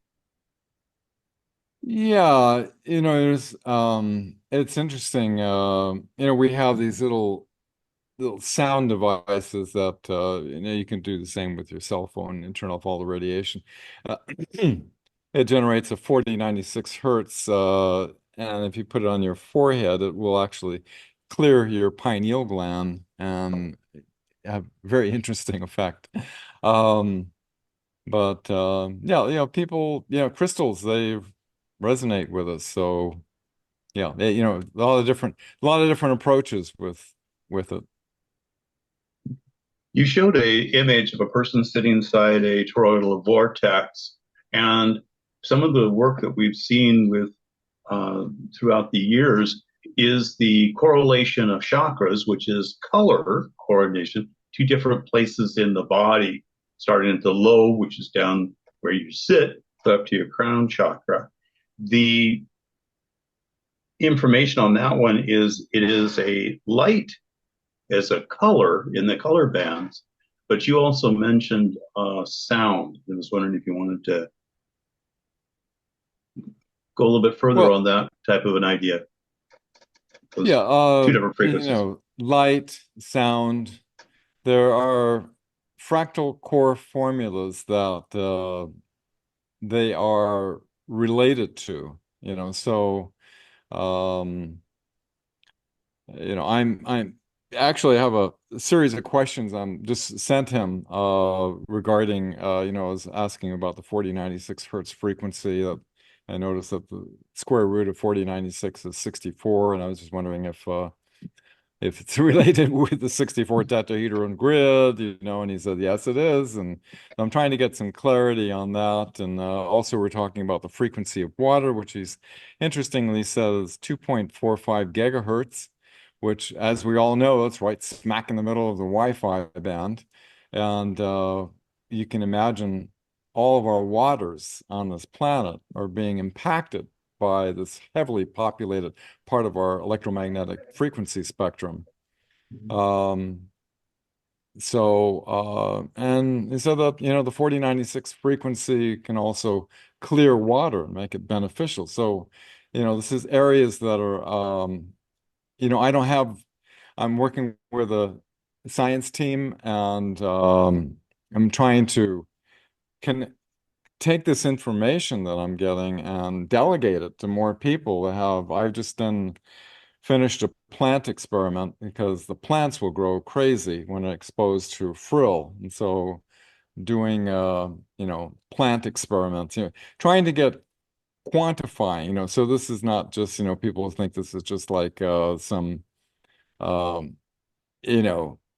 Yeah, it's interesting. We have these little sound devices that you can do the same with your cell phone and turn off all the radiation. It generates a 4096 hertz, and if you put it on your forehead, it will actually clear your pineal gland and have a very interesting effect. Yeah, people, crystals, they resonate with us. So yeah, a lot of different approaches with it. You showed a image of a person sitting inside a toroidal vortex, and some of the work that we've seen with throughout the years is the correlation of chakras, which is color coordination, to different places in the body, starting at the lobe, which is down where you sit, up to your crown chakra. The information on that one is it is a light as a color in the color bands, but you also mentioned sound. I was wondering if you wanted to go a little bit further on that type of an idea. Those two different frequencies. Light, sound. There are fractal core formulas that they are related to, so I'm actually have a series of questions I'm just sent him regarding I was asking about the 4096 hertz frequency. That I noticed that the square root of 4096 is 64, and I was just wondering if it's related with the 64 tetrahedron grid, and he said, yes, it is. And I'm trying to get some clarity on that. And also we're talking about the frequency of water, which he's interestingly says 2.45 gigahertz, which, as we all know, it's right smack in the middle of the Wi-Fi band. And you can imagine all of our waters on this planet are being impacted by this heavily populated part of our electromagnetic frequency spectrum. And he said that, the 4096 frequency can also clear water and make it beneficial. So, this is areas that are, I'm working with a science team, and I'm trying to take this information that I'm getting and delegate it to more people. I've just finished a plant experiment, because the plants will grow crazy when exposed to Frryll. And so doing, plant experiments, trying to get quantifying, so this is not just, people think this is just like some, um,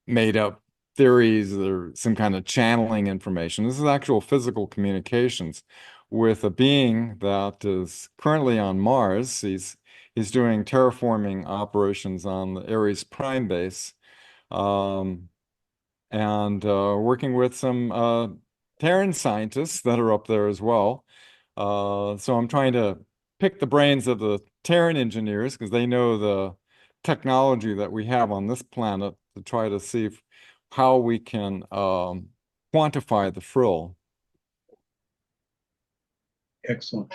made up theories or some kind of channeling information. This is actual physical communications with a being that is currently on Mars. He's doing terraforming operations on the Ares Prime base, and working with some Terran scientists that are up there as well. So I'm trying to pick the brains of the Terran engineers because they know the technology that we have on this planet to try to see how we can quantify the Phryll. Excellent.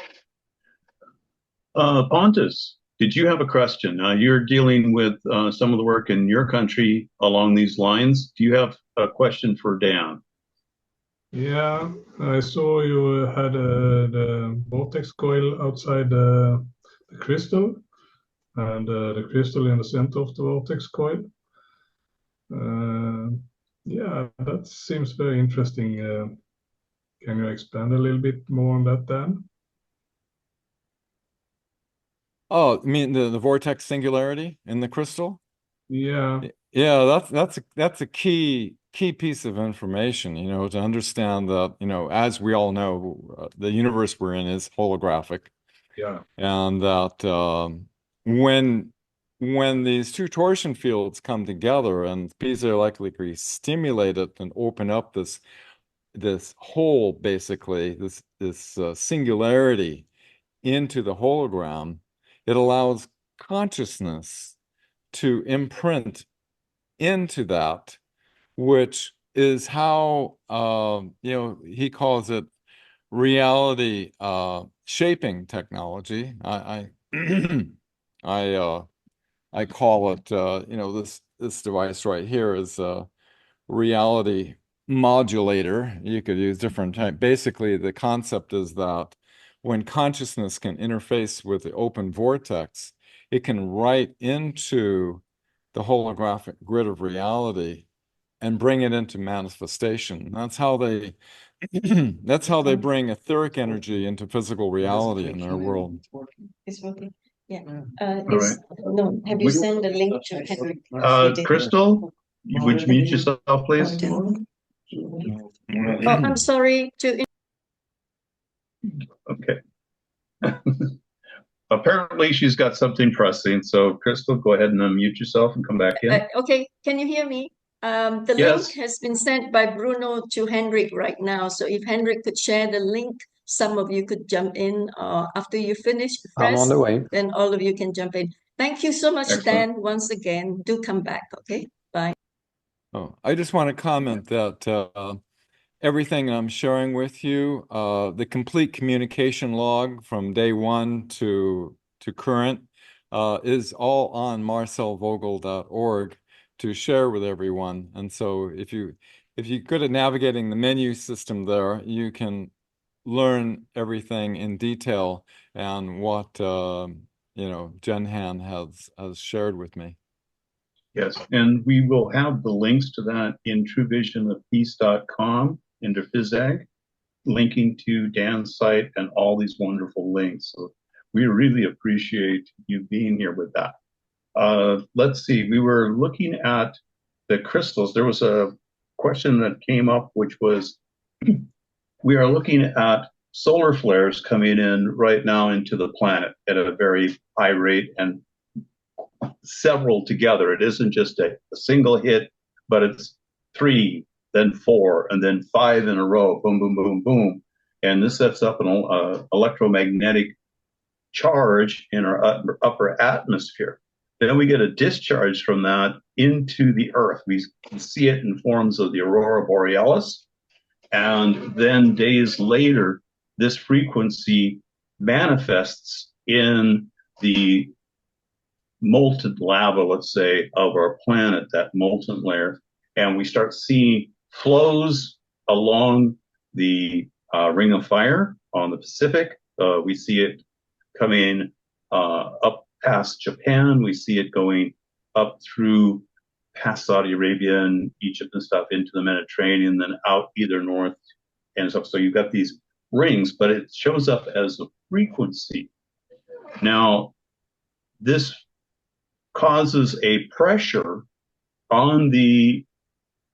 Pontus, did you have a question? You're dealing with some of the work in your country along these lines. Do you have a question for Dan? Yeah, I saw you had the vortex coil outside the crystal, and the crystal in the center of the vortex coil. Yeah, that seems very interesting. Can you expand a little bit more on that, Dan? Oh, I mean the vortex singularity in the crystal? Yeah. Yeah, that's a key piece of information, to understand that, as we all know, the universe we're in is holographic. Yeah. And that when these two torsion fields come together and piezoelectrically stimulate it and open up this hole, basically this singularity into the hologram, it allows consciousness to imprint into that, which is how he calls it reality shaping technology. I I call it this device right here is a reality modulator. You could use different type. Basically, the concept is that when consciousness can interface with the open vortex, it can write into the holographic grid of reality and bring it into manifestation. That's how they bring etheric energy into physical reality in their world. It's working. Yeah. right. No, have you sent the link to Henrik? Crystal, would you mute yourself, please? Oh, I'm sorry to. Okay. Apparently, she's got something pressing. So, Crystal, go ahead and unmute yourself and come back in. Okay, can you hear me? The Yes. link has been sent by Bruno to Henrik right now. So if Henrik could share the link, some of you could jump in after you finish. I'm on the way. Then all of you can jump in. Thank you so much, Excellent. Dan, once again. Do come back, okay? Bye. Oh, I just want to comment that everything I'm sharing with you, the complete communication log from day one to current, is all on marcelvogel.org to share with everyone. And so if you're good at navigating the menu system there, you can learn everything in detail and what Jen Han has shared with me. Yes, and we will have the links to that in truevisionofpeace.com under FESIG, linking to Dan's site and all these wonderful links. So we really appreciate you being here with that. Let's see, we were looking at the crystals. There was a question that came up, which was, we are looking at solar flares coming in right now into the planet at a very high rate, and several together. It isn't just a single hit, but it's 3, then 4, and then 5 in a row. Boom, boom, boom, boom. And this sets up an electromagnetic charge in our upper atmosphere. Then we get a discharge from that into the Earth. We can see it in forms of the aurora borealis. And then days later, this frequency manifests in the molten lava, let's say, of our planet, that molten layer. And we start seeing flows along the Ring of Fire on the Pacific. We see it coming up past Japan. We see it going up through past Saudi Arabia and Egypt and stuff into the Mediterranean, then out either north and stuff. So you've got these rings, but it shows up as a frequency. Now, this causes a pressure on the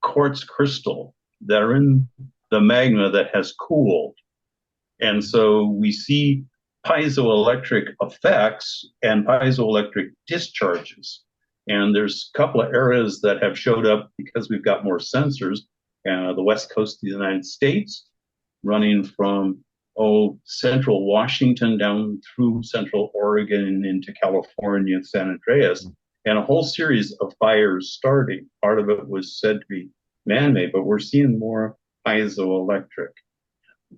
quartz crystal that are in the magma that has cooled. And so we see piezoelectric effects and piezoelectric discharges. And there's a couple of areas that have showed up because we've got more sensors. The west coast of the United States, running from central Washington down through central Oregon into California and San Andreas, and a whole series of fires starting. Part of it was said to be man-made, but we're seeing more piezoelectric.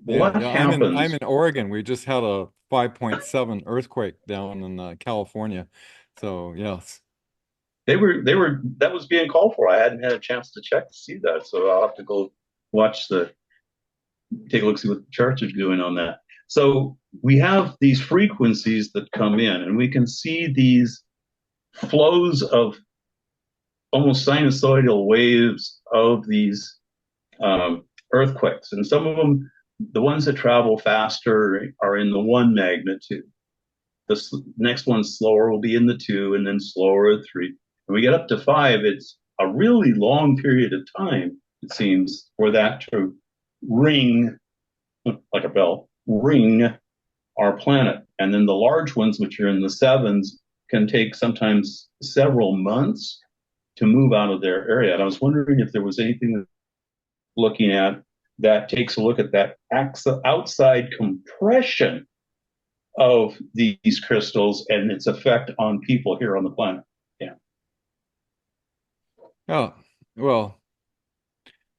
What happens? I'm in Oregon. We just had a 5.7 earthquake down in California. So yes. That was being called for. I hadn't had a chance to check to see that. So I'll have to go take a look, see what the charts are doing on that. So we have these frequencies that come in, and we can see these flows of almost sinusoidal waves of these earthquakes. And some of them, the ones that travel faster, are in the 1 magnitude. The next one slower will be in the 2, and then slower at 3. When we get up to 5, it's a really long period of time, it seems, for that to ring, like a bell, ring our planet. And then the large ones, which are in the 7s, can take sometimes several months to move out of their area. And I was wondering if there was anything looking at that takes a look at that outside compression of these crystals and its effect on people here on the planet. Yeah. Oh, well,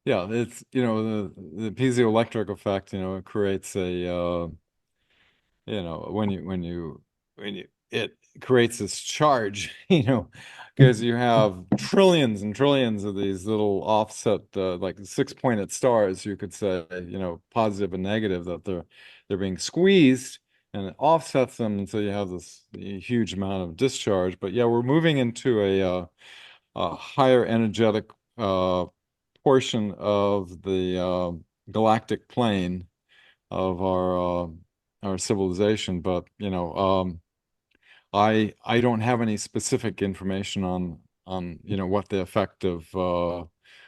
yeah, it's, the piezoelectric effect, it creates a, it creates this charge, because you have trillions and trillions of these little offset, like 6-pointed stars, you could say, positive and negative, that they're being squeezed, and it offsets them, and so you have this huge amount of discharge. But yeah, we're moving into a higher energetic portion of the galactic plane of our civilization. But I don't have any specific information on what the effect of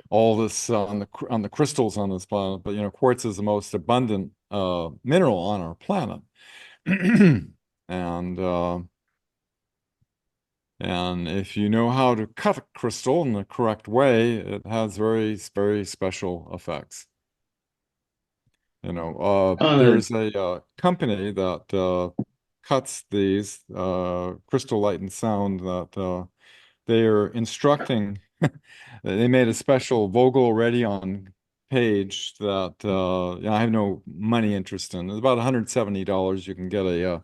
all this on the crystals on this planet. But quartz is the most abundant mineral on our planet, and if you know how to cut a crystal in the correct way, it has very, very special effects. There's a company that cuts these crystal light and sound that they're instructing. They made a special Vogel Eredyon page that I have no money interest in. It's about $170. You can get a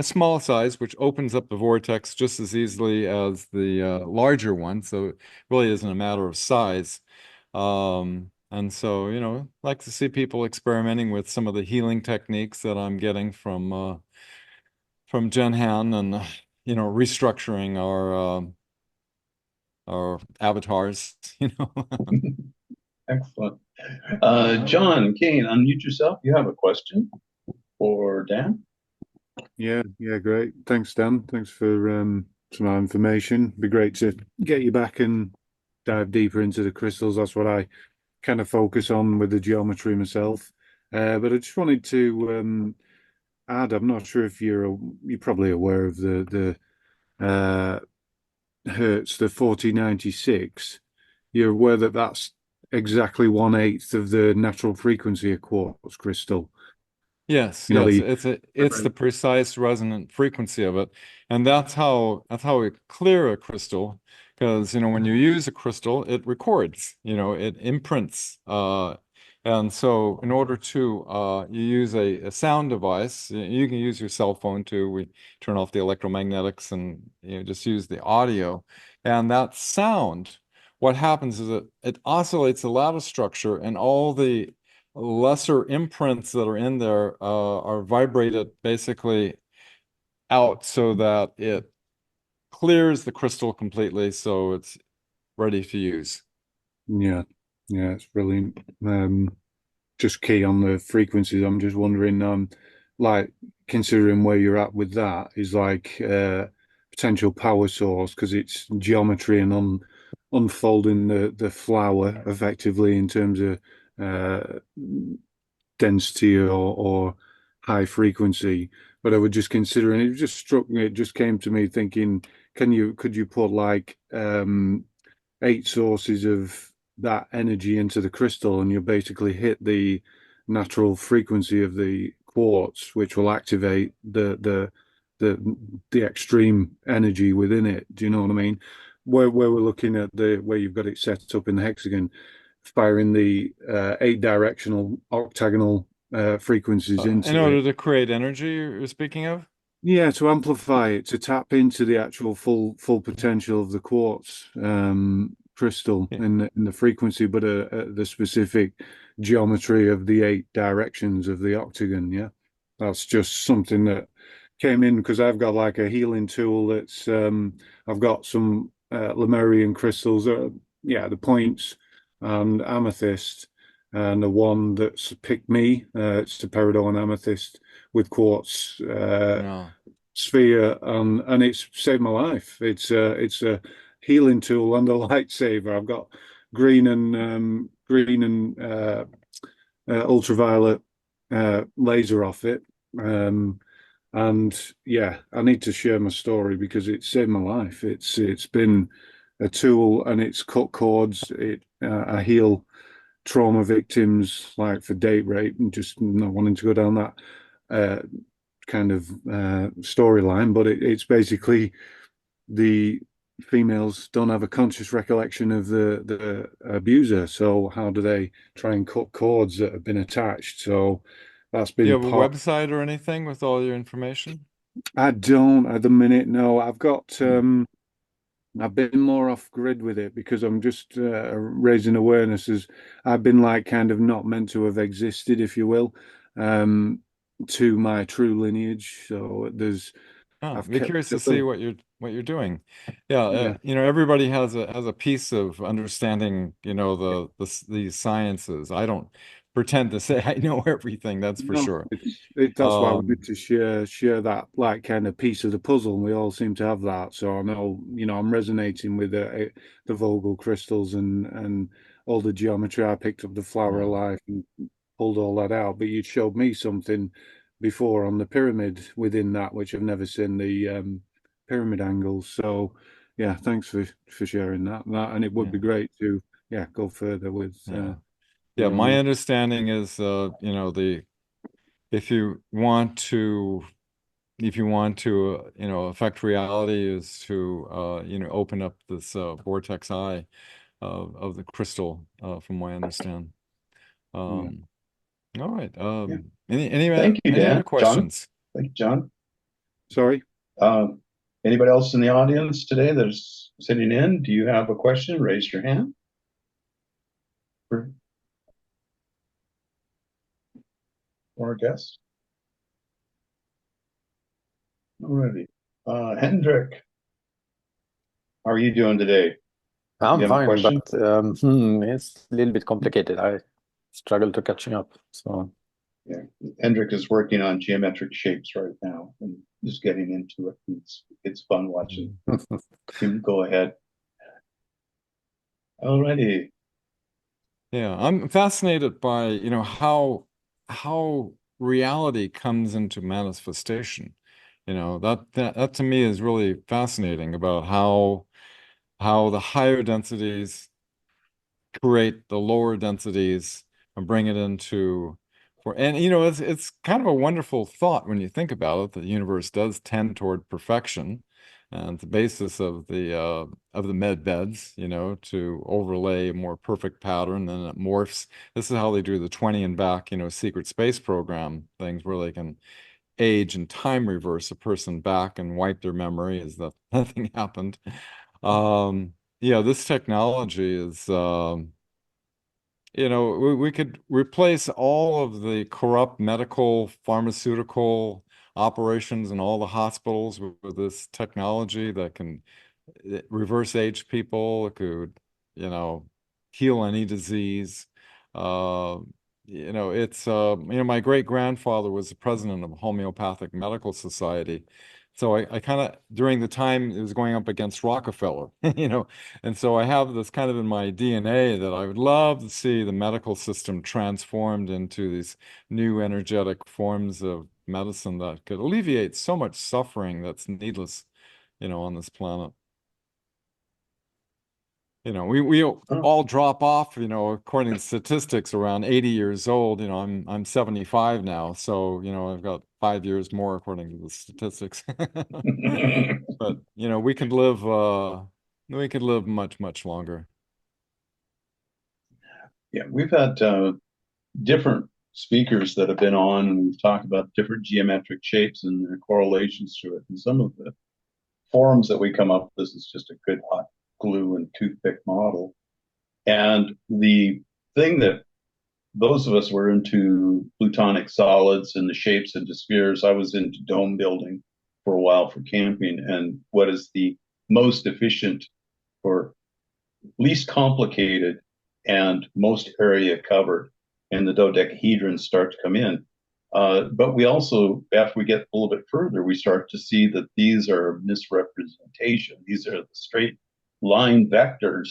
small size, which opens up the vortex just as easily as the larger one. So it really isn't a matter of size. And so, like to see people experimenting with some of the healing techniques that I'm getting from Jen Han, and restructuring our avatars. Excellent. John Kane, unmute yourself. You have a question for Dan? Yeah, great. Thanks, Dan. Thanks for some more information. It'd be great to get you back and dive deeper into the crystals. That's what I kind of focus on with the geometry myself. But I just wanted to add, I'm not sure if you're probably aware of the Hertz, the 4096. You're aware that that's exactly 1/8 of the natural frequency of quartz crystal. Yes, yes, it's the precise resonant frequency of it, and that's how we clear a crystal. Because when you use a crystal, it records, it imprints, and so in order to you use a sound device, you can use your cell phone too. We turn off the electromagnetics and just use the audio, and that sound. What happens is it oscillates the lattice structure, and all the lesser imprints that are in there are vibrated basically out, so that it clears the crystal completely, so it's ready to use. Yeah, it's brilliant. just key on the frequencies. I'm just wondering, like considering where you're at with that is like potential power source because it's geometry and unfolding the flower effectively in terms of density or high frequency. But I was just considering it just struck me, it just came to me thinking, could you put like 8 sources of that energy into the crystal and you basically hit the natural frequency of the quartz, which will activate the extreme energy within it. Do you know what I mean? Where we're looking at where you've got it set up in the hexagon, firing the 8 directional octagonal frequencies into in order it. to create energy you're speaking of? Yeah, to amplify it, to tap into the actual full potential of the quartz crystal Yeah. in the frequency, but the specific geometry of the 8 directions of the octagon. Yeah, that's just something that came in because I've got like a healing tool that's I've got some Lemurian crystals, the points and amethyst, and the one that's picked me, it's the peridot amethyst with quartz No. sphere, and it's saved my life. It's a healing tool and a lightsaver. I've got green and ultraviolet laser off it. And yeah, I need to share my story because it saved my life. It's been a tool and it's cut cords. I heal trauma victims like for date rape and just not wanting to go down that kind of storyline, but it's basically the females don't have a conscious recollection of the abuser. So how do they try and cut cords that have been attached? So that's Do you been have a part. website or anything with all your information? I don't at the minute. No, I've got. I've been more off grid with it because I'm just raising awareness as I've been like kind of not meant to have existed, if you will, to my true lineage. So Oh, I've be kept curious to a see little, what you're doing. Yeah, yeah. everybody has a piece of understanding, these sciences. I don't pretend to say I know everything, that's for No, sure. that's why I wanted to share that like kind of piece of the puzzle, and we all seem to have that. So I know, I'm resonating with the Vogel crystals and all the geometry. I picked up the flower of Yeah. life and pulled all that out. But you showed me something before on the pyramid within that, which I've never seen the pyramid angles. So yeah, thanks for sharing that. And it would Yeah. be great to go further with Yeah. Yeah, your my own. understanding is if you want to affect reality is to open up this vortex eye of the crystal, from what I understand. All right. Yeah. Any Thank you, any other Dan. John? questions? Thank you, John. Sorry. Um, Anybody else in the audience today that's sitting in? Do you have a question? Raise your hand. For our guest. Alrighty. Hendrik, how are you doing today? I'm You have a fine, question? but it's a little bit complicated. I struggle to catching up. So Yeah. Hendrik is working on geometric shapes right now and just getting into it. It's fun watching him go ahead. Alrighty. Yeah, I'm fascinated by, how reality comes into manifestation. That to me is really fascinating about how the higher densities create the lower densities and bring it into it's kind of a wonderful thought when you think about it, that the universe does tend toward perfection, and the basis of the med beds, to overlay a more perfect pattern, then it morphs. This is how they do the 20 and back, secret space program things, where they can age and time reverse a person back and wipe their memory as if nothing happened. This technology is, we could replace all of the corrupt medical, pharmaceutical operations in all the hospitals with this technology that can reverse age people. It could, heal any disease. you know, it's you know, my great grandfather was the president of Homeopathic Medical Society. So I kind of, during the time it was going up against Rockefeller, you know, and so I have this kind of in my DNA that I would love to see the medical system transformed into these new energetic forms of medicine that could alleviate so much suffering that's needless, you know, on this planet. You know, we all drop off, you know, according to statistics around 80 years old. You know, I'm 75 now, so, you know, I've got 5 years more according to the statistics. But, you know, we could live much, much longer. Yeah, we've had different speakers that have been on, and we've talked about different geometric shapes and their correlations to it. And some of the forms that we come up with, this is just a good hot glue and toothpick model. And the thing that those of us were into plutonic solids and the shapes into spheres, I was into dome building for a while for camping, and what is the most efficient or least complicated and most area covered, and the dodecahedrons start to come in. But we also, after we get a little bit further, we start to see that these are misrepresentation. These are the straight line vectors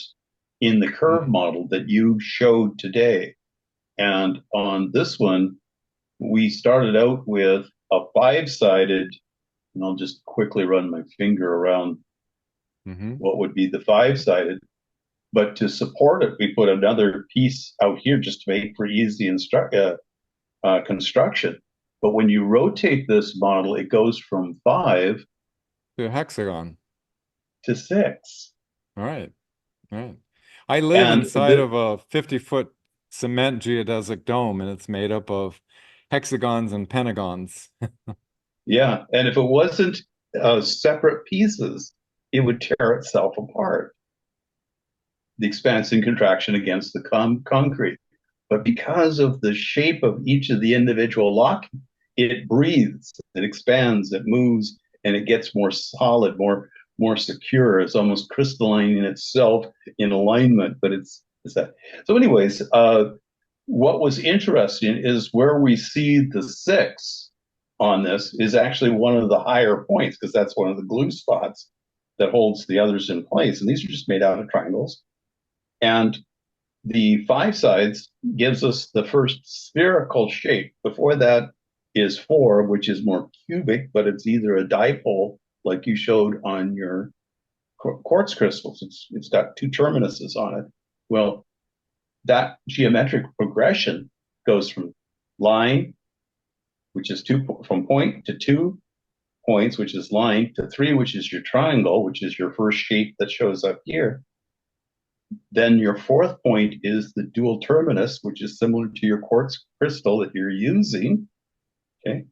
in the curve model that you showed today. And on this one, we started out with a 5-sided, and I'll just quickly run my finger around what would be the 5-sided. But to support it, we put another piece out here just to make for easy construction. But when you rotate this model, it goes from 5 to a hexagon to 6. All right. All right. I live inside of a 50-foot cement geodesic dome, and it's made up of hexagons and pentagons. Yeah. And if it wasn't separate pieces, it would tear itself apart. The expansion and contraction against the concrete. But because of the shape of each of the individual locks, it breathes, it expands, it moves, and it gets more solid, more secure. It's almost crystalline in itself in alignment, but it's that. So anyways, what was interesting is where we see the 6 on this is actually one of the higher points, because that's one of the glue spots that holds the others in place. And these are just made out of triangles. And the 5 sides gives us the first spherical shape. Before that is 4, which is more cubic, but it's either a dipole, like you showed on your quartz crystals. It's got 2 terminuses on it. Well, that geometric progression goes from line, which is from point to 2 points, which is line, to 3, which is your triangle, which is your first shape that shows up here. Then your 4th point is the dual terminus, which is similar to your quartz crystal that you're using. Okay.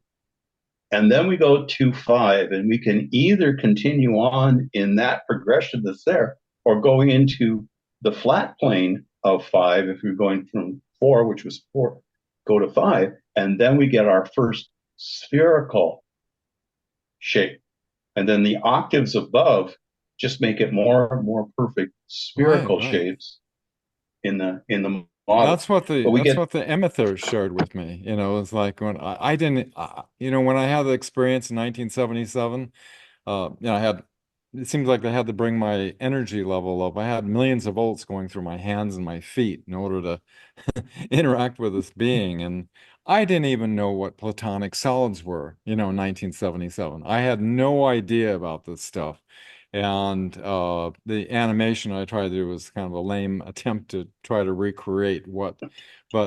And then we go to 5, and we can either continue on in that progression that's there, or going into the flat plane of 5, if you're going from 4, which was 4, go to 5, and then we get our first spherical shape. And then the octaves above just make it more perfect spherical shapes in the model. That's what the Emissar shared with me. You know, it's like when I didn't, you know, when I had the experience in 1977, you know, it seems like I had to bring my energy level up. I had millions of volts going through my hands and my feet in order to interact with this being. And I didn't even know what platonic solids were, you know, in 1977. I had no idea about this stuff. And the animation I tried to do was kind of a lame attempt to try to recreate but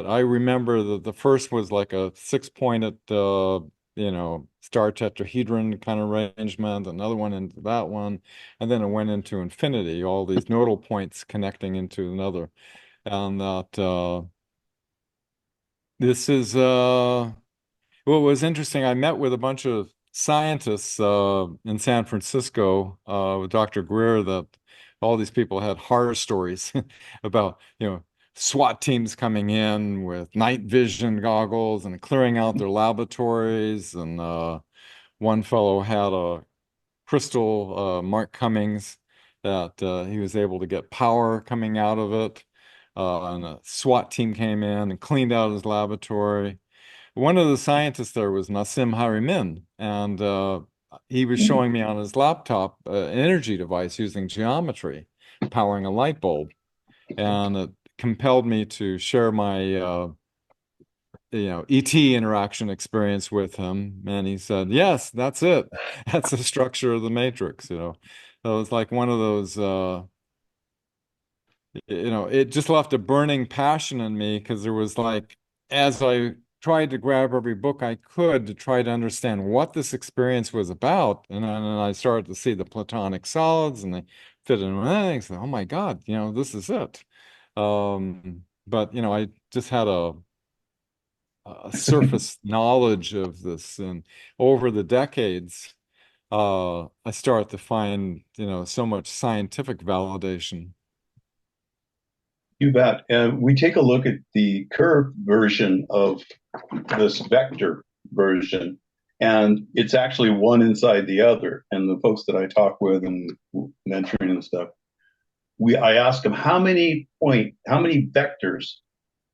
I remember that the first was like a 6-pointed, you know, star tetrahedron kind of arrangement, another one into that one, and then it went into infinity, all these nodal points connecting into another. And that this is what was interesting. I met with a bunch of scientists in San Francisco with Dr. Greer, that all these people had horror stories about, you know, SWAT teams coming in with night vision goggles and clearing out their laboratories. And one fellow had a crystal, Mark Cummings, that he was able to get power coming out of it. and a SWAT team came in and cleaned out his laboratory. One of the scientists there was Nassim Harimin, and he was showing me on his laptop an energy device using geometry, powering a light bulb, and it compelled me to share my ET interaction experience with him, and he said, "Yes, that's it. That's the structure of the matrix." So it was like one of those. It just left a burning passion in me because there was like, as I tried to grab every book I could to try to understand what this experience was about, and then I started to see the platonic solids and they fit in with anything. So, oh my God, this is it. But I just had a surface knowledge of this, and over the decades, I start to find, so much scientific validation. You bet. And we take a look at the curved version of this vector version, and it's actually one inside the other. And the folks that I talk with and mentoring and stuff, I ask them how many vectors,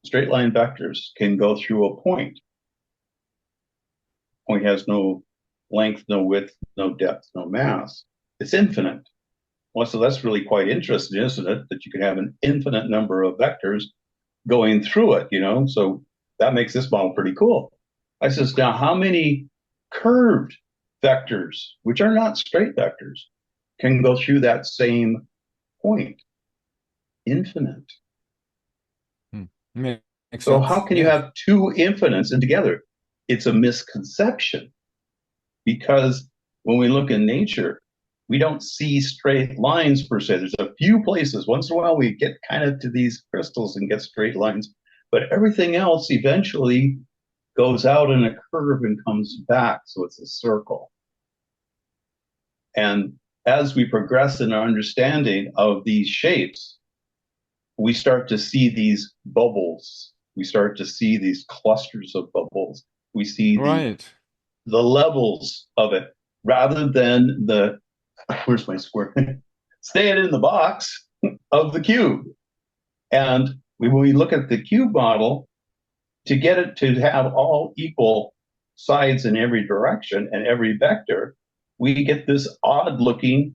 straight line vectors, can go through a point. Point has no length, no width, no depth, no mass. It's infinite. Well, so that's really quite interesting, isn't it? That you can have an infinite number of vectors going through it, So that makes this model pretty cool. I says, now how many curved vectors, which are not straight vectors, can go through that same point? Infinite. Makes So sense. how can you have two infinites and together? It's a misconception, because when we look in nature, we don't see straight lines per se. There's a few places, once in a while, we get kind of to these crystals and get straight lines, but everything else eventually goes out in a curve and comes back. So it's a circle. And as we progress in our understanding of these shapes, we start to see these bubbles. We start to see these clusters of bubbles. We see the levels of it, rather than where's my square? Staying in the box of the cube. And when we look at the cube model, to get it to have all equal sides in every direction and every vector, we get this odd looking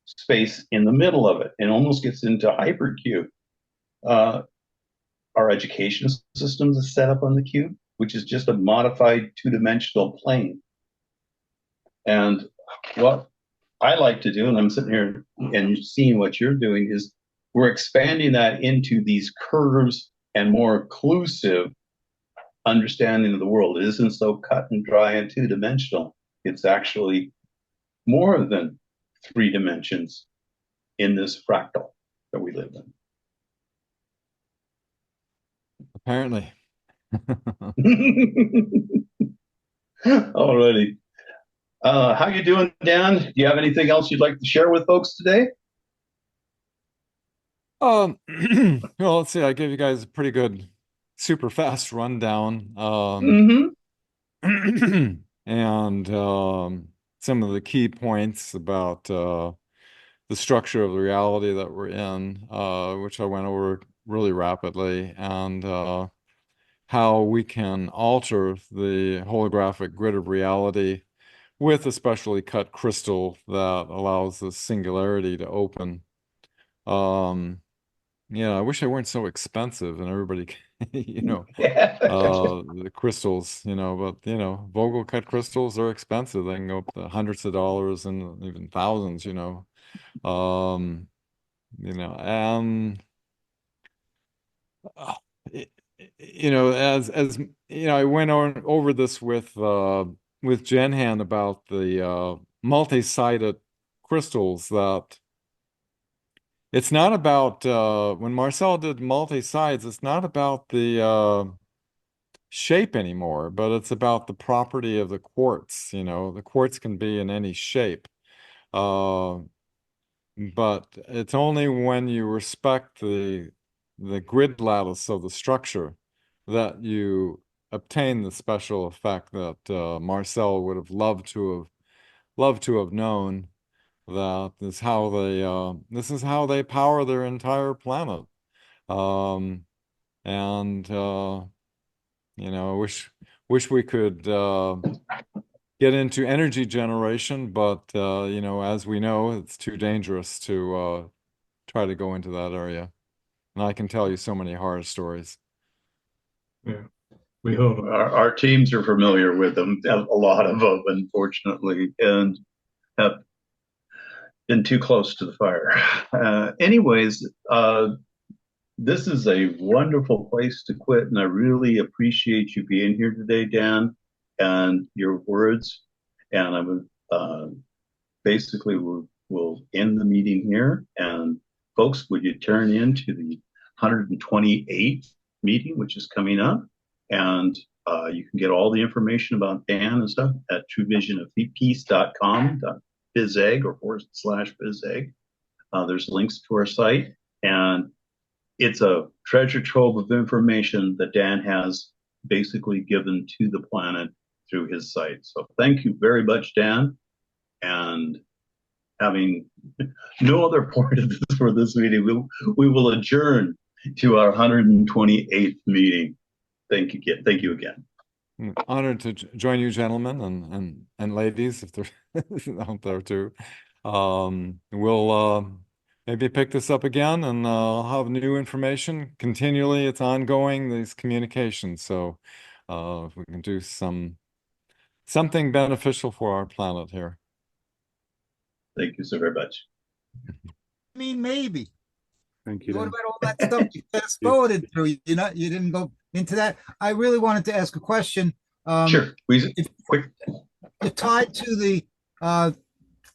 space in the middle of it, and almost gets into hypercube. Our education system is set up on the cube, which is just a modified two-dimensional plane. And what I like to do, and I'm sitting here and seeing what you're doing, is we're expanding that into these curves and more inclusive understanding of the world. It isn't so cut and dry and two-dimensional. It's actually more than 3 dimensions in this fractal that we live in. Apparently. Alrighty. How you doing, Dan? Do you have anything else you'd like to share with folks today? Well, let's see. I gave you guys a pretty good, super fast rundown. And some of the key points about the structure of the reality that we're in, which I went over really rapidly, and how we can alter the holographic grid of reality with a specially cut crystal that allows the singularity to open. I wish they weren't so expensive and everybody, the crystals, but, Vogel cut crystals are expensive. They can go up to hundreds of dollars and even thousands, and as I went over this with Jen Han about the multi-sided crystals, that it's not about when Marcel did multi-sides, it's not about the shape anymore, but it's about the property of the quartz. The quartz can be in any shape. But it's only when you respect the grid lattice of the structure that you obtain the special effect that Marcel would have loved to have known. That is how they this is how they power their entire planet. And you know, wish we could get into energy generation, but you know, as we know, it's too dangerous to try to go into that area. And I can tell you so many horror stories. Yeah, we heard. Our teams are familiar with them, a lot of them, unfortunately, and have been too close to the fire. Anyways, this is a wonderful place to quit, and I really appreciate you being here today, Dan, and your words. And I'm basically we'll end the meeting here. And folks, would you turn into the 128th meeting, which is coming up? And you can get all the information about Dan and stuff at truevisionofpeace.com.physeg or /physeg. There's links to our site, and it's a treasure trove of information that Dan has basically given to the planet through his site. So thank you very much, Dan. And having no other point of this for this meeting, we will adjourn to our 128th meeting. Thank you again. Honored to join you, gentlemen and ladies, if they're out there too. We'll maybe pick this up again, and I'll have new information continually. It's ongoing, these communications. So if we can do something beneficial for our planet here. Thank you so very much. I mean, maybe. Thank you. What Dan. about all that stuff you fast forwarded through? You didn't go into that. I really wanted to ask a question. Sure, please. Quick. You're tied to the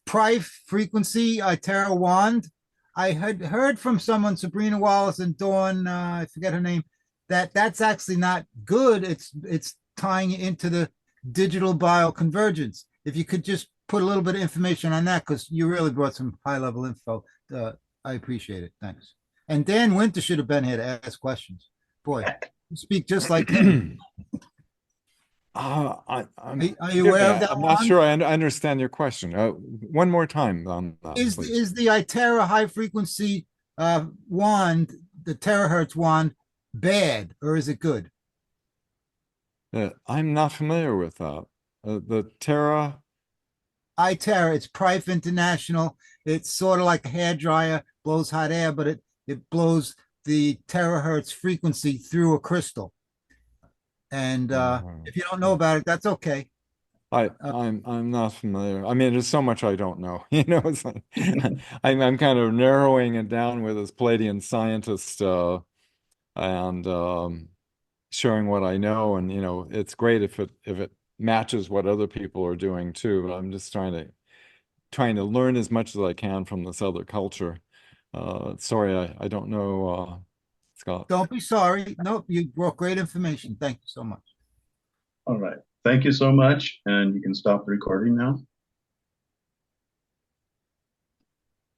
Prife frequency Terra wand. I had heard from someone, Sabrina Wallace and Dawn, I forget her name, that's actually not good. It's tying you into the digital bioconvergence. If you could just put a little bit of information on that, because you really brought some high-level info. I appreciate it. Thanks. And Dan Winter should have been here to ask questions. Boy, you speak just like him. Are you aware of that? I'm not sure I understand your question. One more time on that, Is the Terra high frequency wand, the terahertz wand, bad or is it good? I'm not familiar with that. The Terra. Terra, it's Prife International. It's sort of like a hairdryer, blows hot air, but it blows the terahertz frequency through a crystal. And if you don't know about it, that's okay. I'm not familiar. I mean, there's so much I don't know. You know, it's like I'm kind of narrowing it down with this Pleiadian Scientist and showing what I know. And you know, it's great if it matches what other people are doing too. But I'm just trying to learn as much as I can from this other culture. Sorry, I don't know, Scott. Don't be sorry. Nope, you brought great information. Thank you so much. All right. Thank you so much. And you can stop the recording now.